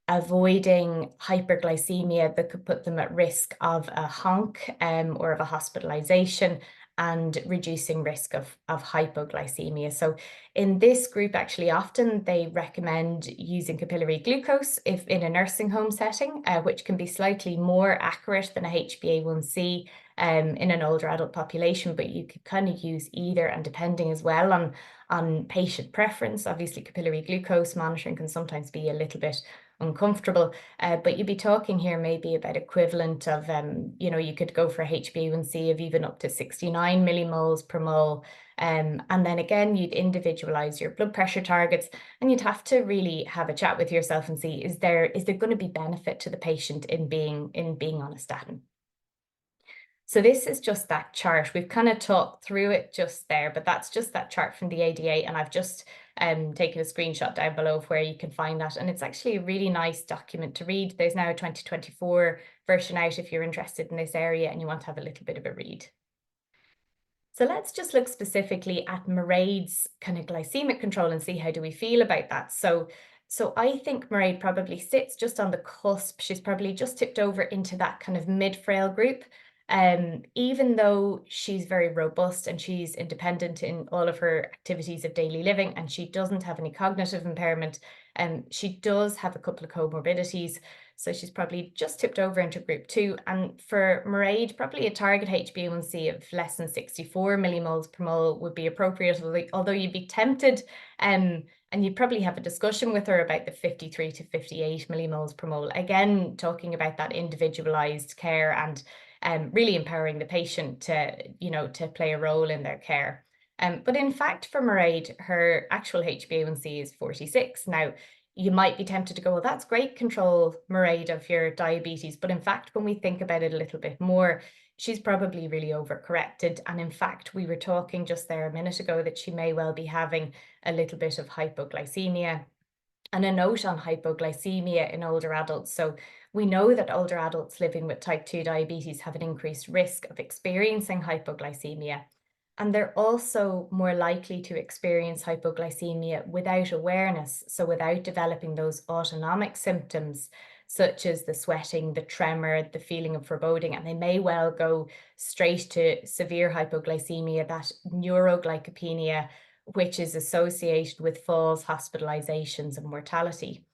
avoiding hyperglycemia that could put them at risk of a honk or of a hospitalization, and reducing risk of hypoglycemia. So in this group, actually, often they recommend using capillary glucose if in a nursing home setting, which can be slightly more accurate than a HbA1c in an older adult population, but you could kind of use either, and depending as well on patient preference. Obviously, capillary glucose monitoring can sometimes be a little bit uncomfortable, but you'd be talking here maybe about equivalent of, you could go for a HbA1c of even up to 69 millimoles per mole. And then again, you'd individualize your blood pressure targets, and you'd have to really have a chat with yourself and see, is there going to be benefit to the patient in being on a statin? So this is just that chart. We've kind of talked through it just there, but that's just that chart from the ADA. And I've just taken a screenshot down below of where you can find that. And it's actually a really nice document to read. There's now a 2024 version out if you're interested in this area and you want to have a little bit of a read. So let's just look specifically at Mairead's kind of glycemic control and see how do we feel about that. So I think Mairead probably sits just on the cusp. She's probably just tipped over into that kind of mid-frail group. Even though she's very robust and she's independent in all of her activities of daily living, and she doesn't have any cognitive impairment, she does have a couple of comorbidities. So she's probably just tipped over into group 2. And for Mairead, probably a target HbA1c of less than 64 millimoles per mole would be appropriate, although you'd be tempted and you'd probably have a discussion with her about the 53 to 58 millimoles per mole. Again, talking about that individualized care and really empowering the patient to play a role in their care. But in fact, for Mairead, her actual HbA1c is 46. Now, you might be tempted to go, well, that's great control, Mairead, of your diabetes. But in fact, when we think about it a little bit more, she's probably really overcorrected. And in fact, we were talking just there a minute ago that she may well be having a little bit of hypoglycemia. And a note on hypoglycemia in older adults. So we know that older adults living with type 2 diabetes have an increased risk of experiencing hypoglycemia. And they're also more likely to experience hypoglycemia without awareness, so without developing those autonomic symptoms such as the sweating, the tremor, the feeling of foreboding, and they may well go straight to severe hypoglycemia, that neuroglycopenia, which is associated with falls, hospitalizations, and mortality.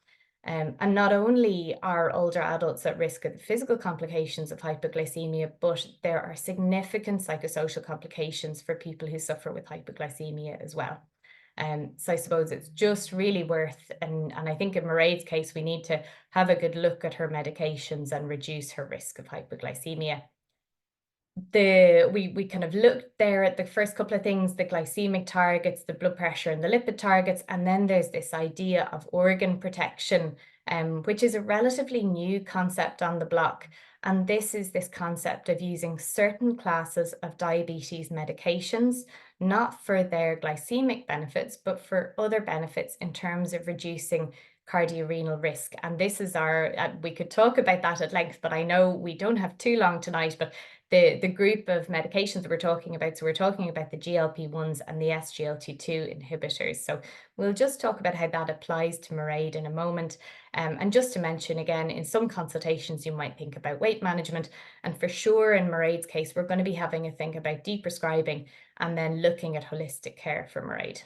And not only are older adults at risk of the physical complications of hypoglycemia, but there are significant psychosocial complications for people who suffer with hypoglycemia as well. So I suppose it's just really worth, and I think in Mairead's case, we need to have a good look at her medications and reduce her risk of hypoglycemia. We kind of looked there at the first couple of things, the glycemic targets, the blood pressure and the lipid targets, and then there's this idea of organ protection, which is a relatively new concept on the block. And this is this concept of using certain classes of diabetes medications, not for their glycemic benefits, but for other benefits in terms of reducing cardiorenal risk. And this is we could talk about that at length, but I know we don't have too long tonight, but the group of medications that we're talking about, so we're talking about the GLP-1s and the SGLT2 inhibitors. So we'll just talk about how that applies to Mairead in a moment. And just to mention again, in some consultations, you might think about weight management. And for sure, in Mairead's case, we're going to be having a think about deprescribing and then looking at holistic care for Mairead.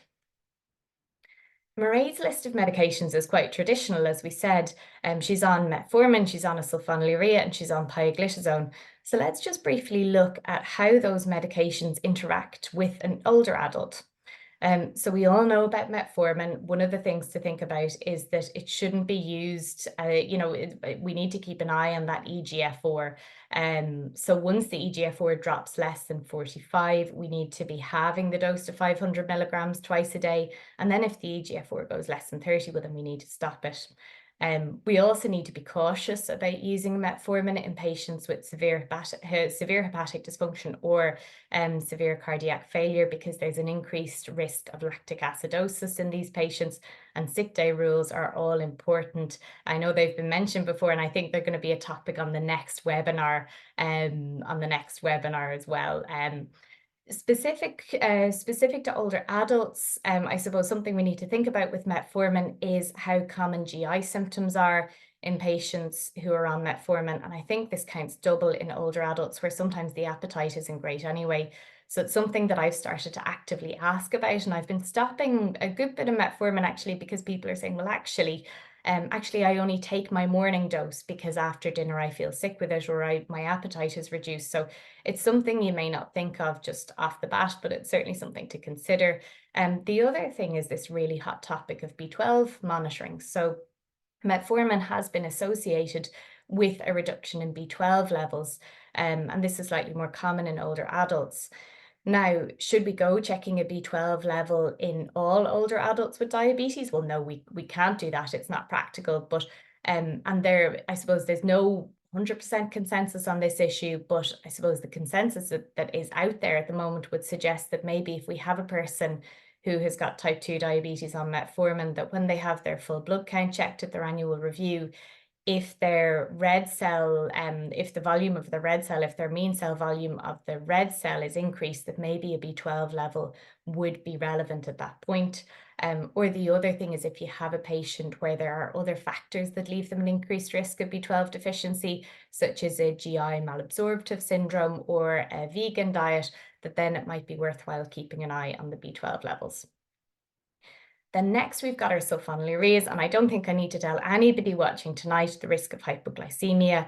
Mairead's list of medications is quite traditional, as we said. She's on metformin, she's on a sulfonylurea, and she's on pioglitazone. So let's just briefly look at how those medications interact with an older adult. So we all know about metformin. One of the things to think about is that it shouldn't be used, we need to keep an eye on that eGFR. So once the eGFR drops less than 45, we need to be halving the dose to 500 milligrams twice a day. And then if the eGFR goes less than 30, well, then we need to stop it. We also need to be cautious about using metformin in patients with severe hepatic dysfunction or severe cardiac failure, because there's an increased risk of lactic acidosis in these patients, and sick day rules are all important. I know they've been mentioned before, and I think they're going to be a topic on the next webinar, as well. Specific to older adults, I suppose something we need to think about with metformin is how common GI symptoms are in patients who are on metformin. And I think this counts double in older adults, where sometimes the appetite isn't great anyway. So it's something that I've started to actively ask about. And I've been stopping a good bit of metformin actually, because people are saying, well, actually, I only take my morning dose because after dinner I feel sick with it, or my appetite is reduced. So it's something you may not think of just off the bat, but it's certainly something to consider. The other thing is this really hot topic of B12 monitoring. So metformin has been associated with a reduction in B12 levels, and this is slightly more common in older adults. Now, should we go checking a B12 level in all older adults with diabetes? Well, no, we can't do that. It's not practical. But I suppose there's no 100% consensus on this issue, but I suppose the consensus that is out there at the moment would suggest that maybe if we have a person who has got type 2 diabetes on metformin, that when they have their full blood count checked at their annual review, if their red cell, if the volume of the red cell, if their mean cell volume of the red cell is increased, that maybe a B12 level would be relevant at that point. Or the other thing is, if you have a patient where there are other factors that leave them an increased risk of B12 deficiency, such as a GI malabsorptive syndrome or a vegan diet, that then it might be worthwhile keeping an eye on the B12 levels. Then next we've got our sulfonylureas, and I don't think I need to tell anybody watching tonight the risk of hypoglycemia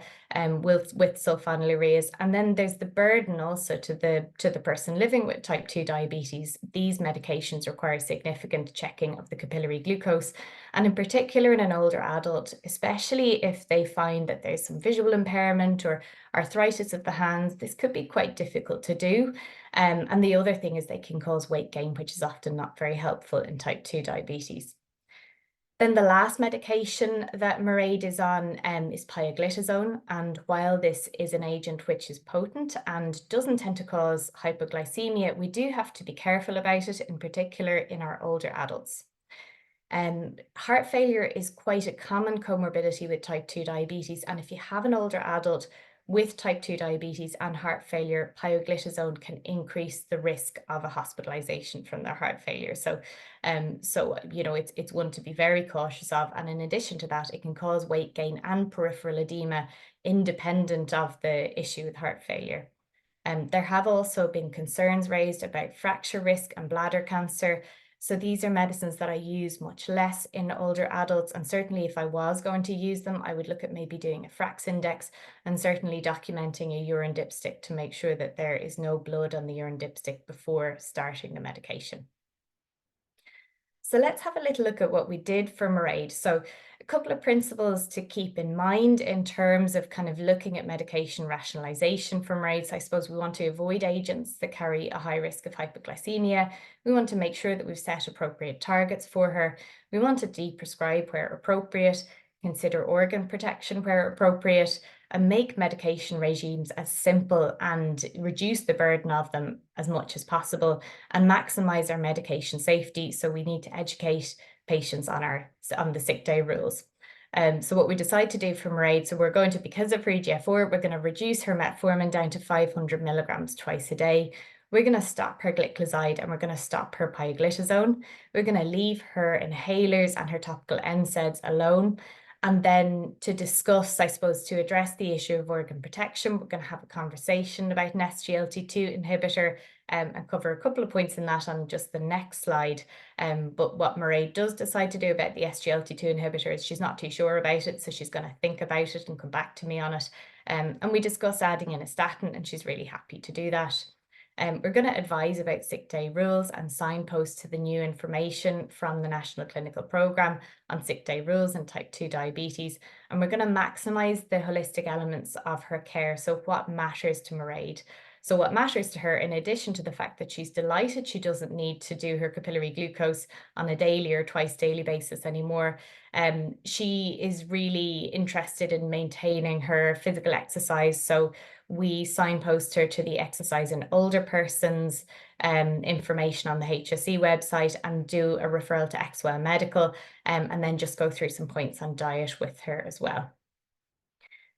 with sulfonylureas. And then there's the burden also to the person living with type 2 diabetes. These medications require significant checking of the capillary glucose, and in particular in an older adult, especially if they find that there's some visual impairment or arthritis of the hands, this could be quite difficult to do. And the other thing is they can cause weight gain, which is often not very helpful in type 2 diabetes. Then the last medication that Mairead is on is pioglitazone. And while this is an agent which is potent and doesn't tend to cause hypoglycemia, we do have to be careful about it, in particular in our older adults. Heart failure is quite a common comorbidity with type 2 diabetes. And if you have an older adult with type 2 diabetes and heart failure, pioglitazone can increase the risk of a hospitalization from their heart failure. So, you know, it's one to be very cautious of. And in addition to that, it can cause weight gain and peripheral edema independent of the issue with heart failure. There have also been concerns raised about fracture risk and bladder cancer. So these are medicines that I use much less in older adults. And certainly if I was going to use them, I would look at maybe doing a FRAX index and certainly documenting a urine dipstick to make sure that there is no blood on the urine dipstick before starting the medication. So let's have a little look at what we did for Mairead. So a couple of principles to keep in mind in terms of kind of looking at medication rationalization for Mairead. So I suppose we want to avoid agents that carry a high risk of hypoglycemia. We want to make sure that we've set appropriate targets for her. We want to deprescribe where appropriate, consider organ protection where appropriate, and make medication regimes as simple and reduce the burden of them as much as possible and maximize our medication safety. So we need to educate patients on the sick day rules. So what we decide to do for Mairead, so we're going to, because of her EGFR, we're going to reduce her metformin down to 500 milligrams twice a day. We're going to stop her gliclazide and we're going to stop her pioglitazone. We're going to leave her inhalers and her topical NSAIDs alone. And then to discuss, I suppose, to address the issue of organ protection, we're going to have a conversation about an SGLT2 inhibitor and cover a couple of points in that on just the next slide. But what Mairead does decide to do about the SGLT2 inhibitor is she's not too sure about it, so she's going to think about it and come back to me on it. And we discuss adding in a statin, and she's really happy to do that. We're going to advise about sick day rules and signpost to the new information from the National Clinical Programme on sick day rules and type 2 diabetes. And we're going to maximise the holistic elements of her care. So what matters to Mairead? So what matters to her, in addition to the fact that she's delighted she doesn't need to do her capillary glucose on a daily or twice daily basis anymore, she is really interested in maintaining her physical exercise. So we signpost her to the exercise in older persons information on the HSE website and do a referral to XWell Medical and then just go through some points on diet with her as well.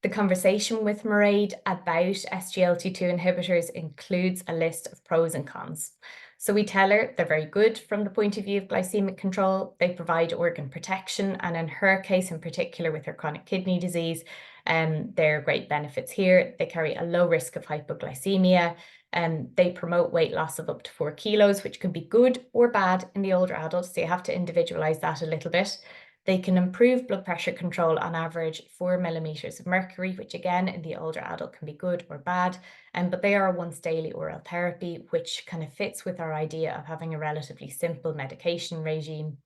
The conversation with Mairead about SGLT2 inhibitors includes a list of pros and cons. So we tell her they're very good from the point of view of glycemic control. They provide organ protection, and in her case in particular with her chronic kidney disease, there are great benefits here. They carry a low risk of hypoglycemia, and they promote weight loss of up to 4 kilos, which can be good or bad in the older adults. So you have to individualize that a little bit. They can improve blood pressure control on average 4 millimeters of mercury, which again in the older adult can be good or bad. But they are a once daily oral therapy, which kind of fits with our idea of having a relatively simple medication regime.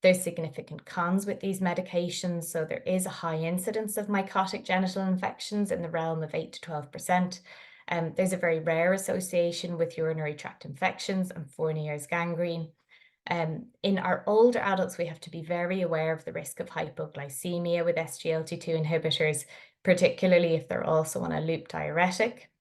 There's significant cons with these medications. So there is a high incidence of mycotic genital infections in the realm of 8 to 12%. There's a very rare association with urinary tract infections and Fournier's gangrene. In our older adults, we have to be very aware of the risk of hypoglycemia with SGLT2 inhibitors, particularly if they're also on a loop diuretic.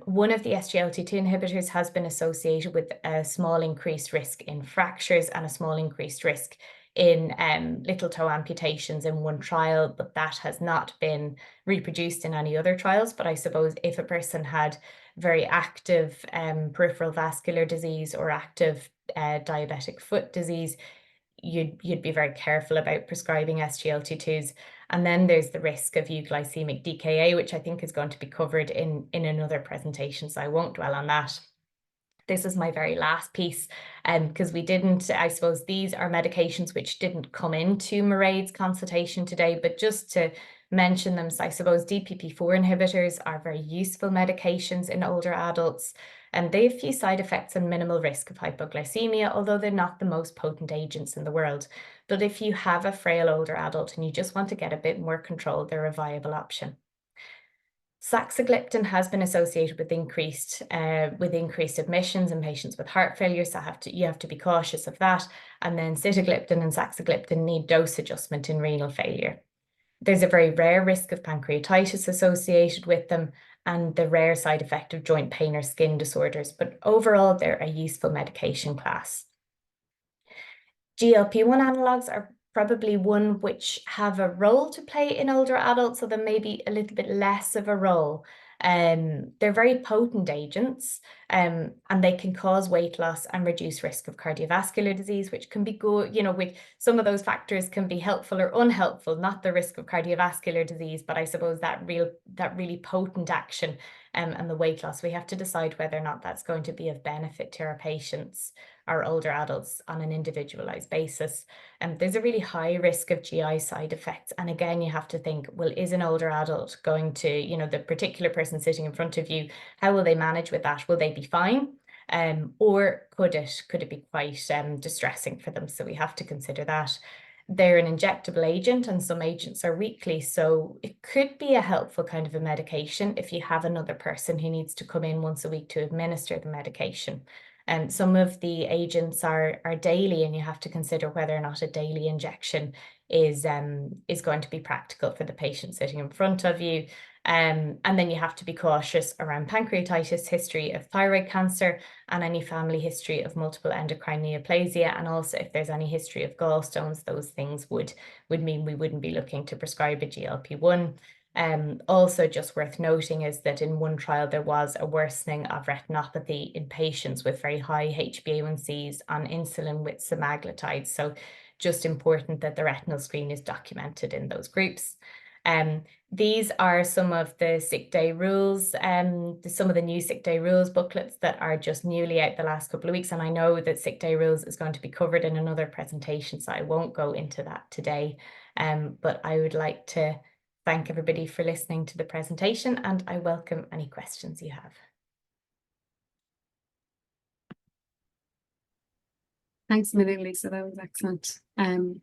One of the SGLT2 inhibitors has been associated with a small increased risk in fractures and a small increased risk in little toe amputations in one trial, but that has not been reproduced in any other trials. But I suppose if a person had very active peripheral vascular disease or active diabetic foot disease, you'd be very careful about prescribing SGLT2s. And then there's the risk of euglycemic DKA, which I think is going to be covered in another presentation, so I won't dwell on that. This is my very last piece, because we didn't, I suppose these are medications which didn't come into Mairead's consultation today, but just to mention them, so I suppose DPP-4 inhibitors are very useful medications in older adults, and they have few side effects and minimal risk of hypoglycemia, although they're not the most potent agents in the world. But if you have a frail older adult and you just want to get a bit more control, they're a viable option. Saxagliptin has been associated with increased admissions in patients with heart failure, so you have to be cautious of that. And then sitagliptin and saxagliptin need dose adjustment in renal failure. There's a very rare risk of pancreatitis associated with them and the rare side effect of joint pain or skin disorders, but overall they're a useful medication class. GLP-1 analogues are probably one which have a role to play in older adults, so there may be a little bit less of a role. They're very potent agents, and they can cause weight loss and reduce risk of cardiovascular disease, which can be good, you know, with some of those factors can be helpful or unhelpful, not the risk of cardiovascular disease, but I suppose that really potent action and the weight loss, we have to decide whether or not that's going to be of benefit to our patients, our older adults, on an individualized basis. And there's a really high risk of GI side effects. And again, you have to think, well, is an older adult going to, you know, the particular person sitting in front of you, how will they manage with that? Will they be fine? Or could it be quite distressing for them? So we have to consider that. They're an injectable agent, and some agents are weekly, so it could be a helpful kind of a medication if you have another person who needs to come in once a week to administer the medication. And some of the agents are daily, and you have to consider whether or not a daily injection is going to be practical for the patient sitting in front of you. And then you have to be cautious around pancreatitis, history of thyroid cancer, and any family history of multiple endocrine neoplasia. And also if there's any history of gallstones, those things would mean we wouldn't be looking to prescribe a GLP-1. Also just worth noting is that in one trial there was a worsening of retinopathy in patients with very high HbA1cs on insulin with semaglutide. So just important that the retinal screen is documented in those groups. These are some of the sick day rules, some of the new sick day rules booklets that are just newly out the last couple of weeks. And I know that sick day rules is going to be covered in another presentation, so I won't go into that today. But I would like to thank everybody for listening to the presentation, and I welcome any questions you have. Thanks a million, Lisa. That was excellent.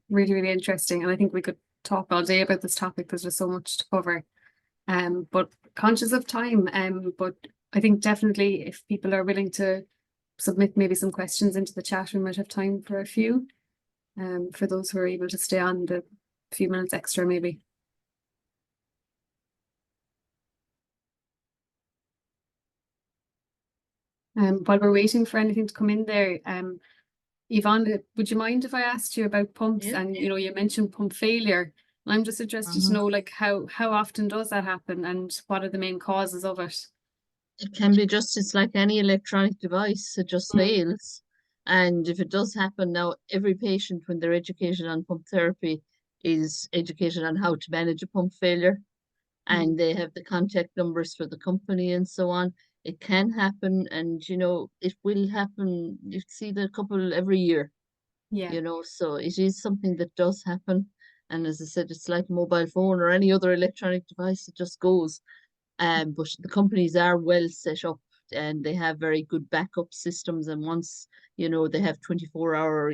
Really, really interesting. And I think we could talk all day about this topic. There's just so much to cover. But conscious of time. But I think definitely if people are willing to submit maybe some questions into the chat, we might have time for a few. For those who are able to stay on the few minutes extra, maybe. While we're waiting for anything to come in there, Yvonne, would you mind if I asked you about pumps? Yeah. And you know, you mentioned pump failure. I'm just interested to know, like, how often does that happen, and what are the main causes of it? It can be it's like any electronic device, it just fails. And if it does happen now, every patient, when they're educated on pump therapy, is educated on how to manage a pump failure. And they have the contact numbers for the company and so on. It can happen, and you know, it will happen. You see the couple every year, Yeah. you know, so it is something that does happen. And as I said, it's like a mobile phone or any other electronic device, it just goes. But the companies are well set up, and they have very good backup systems. And once, you know, they have 24-hour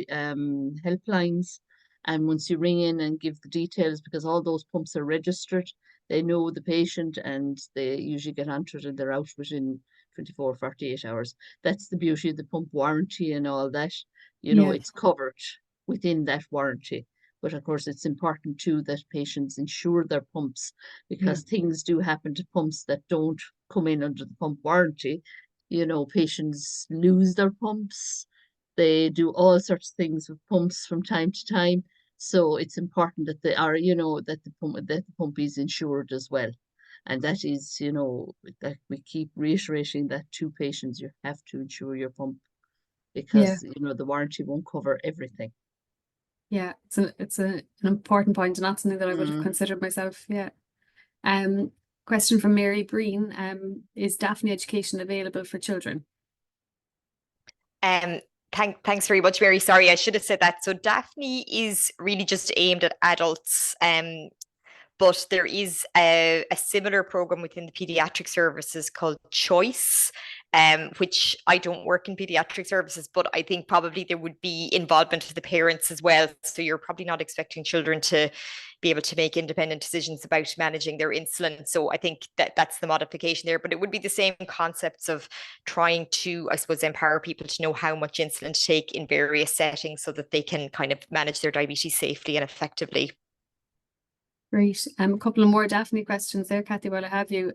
helplines. And once you ring in and give the details, because all those pumps are registered, they know the patient, and they usually get onto it and they're out within 24, 48 hours. That's the beauty of the pump warranty and all that. You know, it's covered within that warranty. But of course, it's important too that patients insure their pumps, because things do happen to pumps that don't come in under the pump warranty. You know, patients lose their pumps. They do all sorts of things with pumps from time to time. So it's important that they are, you know, that the pump is insured as well. And that is, you know, that we keep reiterating that to patients, you have to insure your pump, because, you know, the warranty won't cover everything. Yeah, it's an important point, and not something that I would have considered myself. Yeah. Question from Mary Breen. Is DAFNE education available for children? Thanks very much, Mary. Sorry, I should have said that. So DAFNE is really just aimed at adults. But there is a similar program within the pediatric services called Choice, which I don't work in pediatric services, but I think probably there would be involvement of the parents as well. So you're probably not expecting children to be able to make independent decisions about managing their insulin. So I think that that's the modification there, but it would be the same concepts of trying to, I suppose, empower people to know how much insulin to take in various settings so that they can kind of manage their diabetes safely and effectively. Great. A couple of more DAFNE questions there, Cathy, while I have you.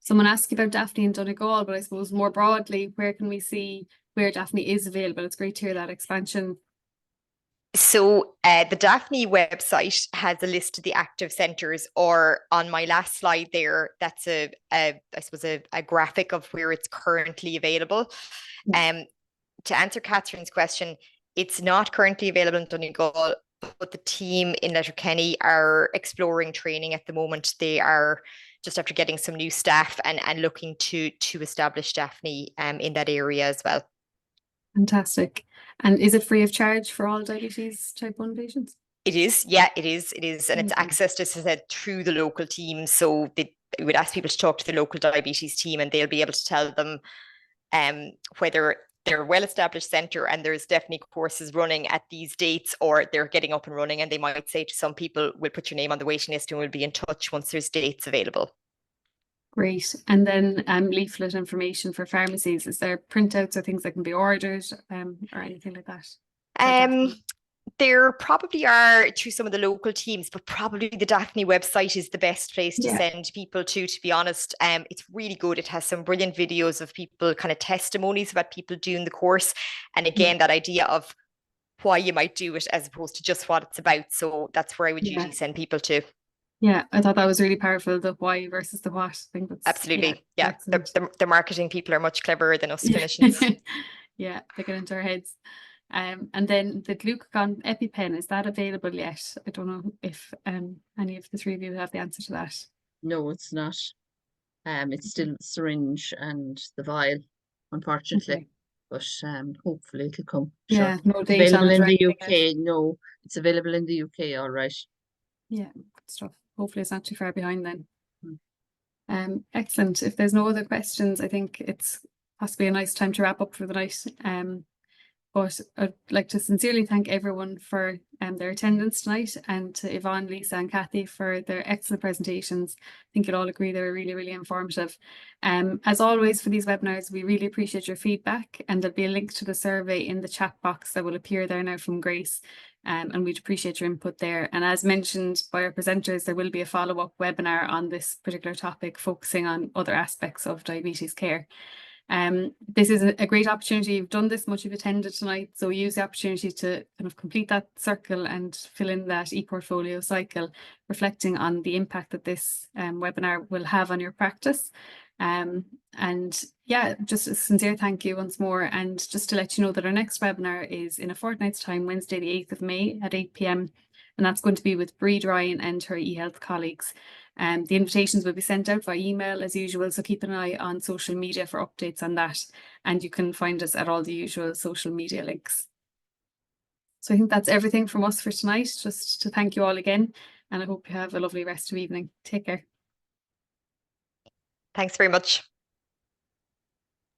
Someone asked about DAFNE in Donegal, but I suppose more broadly, where can we see where DAFNE is available? It's great to hear that expansion. So the DAFNE website has a list of the active centres, or on my last slide there, that's I suppose a graphic of where it's currently available. To answer Catherine's question, it's not currently available in Donegal, but the team in Letterkenny are exploring training at the moment. They are just after getting some new staff and looking to establish DAFNE in that area as well. Fantastic. And is it free of charge for all diabetes type 1 patients? It is, yeah, it is. And it's accessed, as I said, through the local team. So we would ask people to talk to the local diabetes team, and they'll be able to tell them whether they're a well-established centre and there's definitely courses running at these dates, or they're getting up and running, and they might say to some people, we'll put your name on the waiting list and we'll be in touch once there's dates available. Great. And then leaflet information for pharmacies. Is there printouts or things that can be ordered or anything like that? There probably are through some of the local teams, but probably the DAFNE website is the best place to send people to be honest. It's really good. It has some brilliant videos of people, kind of testimonies about people doing the course. And again, that idea of why you might do it as opposed to just what it's about. So that's where I would usually send people to. Yeah, I thought that was really powerful, the why versus the what. I think that's absolutely. Yeah. The marketing people are much cleverer than us clinicians. Yeah, they get into our heads. And then the glucagon EpiPen, is that available yet? I don't know if any of the three of you have the answer to that. No, it's not. It's still the syringe and the vial, unfortunately. But hopefully it'll come. Yeah, sure. no date available on it in the UK. No, it's available in the UK. All right. Yeah, good stuff. Hopefully it's not too far behind then. Excellent. If there's no other questions, I think it's possibly a nice time to wrap up for the night. But I'd like to sincerely thank everyone for their attendance tonight, and to Yvonne, Lisa and Cathy for their excellent presentations. I think you'll all agree they were really, really informative. As always for these webinars, we really appreciate your feedback, and there'll be a link to the survey in the chat box that will appear there now from Grace. And we'd appreciate your input there. And as mentioned by our presenters, there will be a follow-up webinar on this particular topic, focusing on other aspects of diabetes care. This is a great opportunity. You've done this much, you've attended tonight, so use the opportunity to kind of complete that circle and fill in that e-portfolio cycle, reflecting on the impact that this webinar will have on your practice. And yeah, just a sincere thank you once more. And just to let you know that our next webinar is in a fortnight's time, Wednesday the 8th of May at 8 p.m. and that's going to be with Breen Ryan and her eHealth colleagues. The invitations will be sent out by email as usual, so keep an eye on social media for updates on that, and you can find us at all the usual social media links. So I think that's everything from us for tonight. Just to thank you all again, and I hope you have a lovely rest of the evening. Take care. Thanks very much.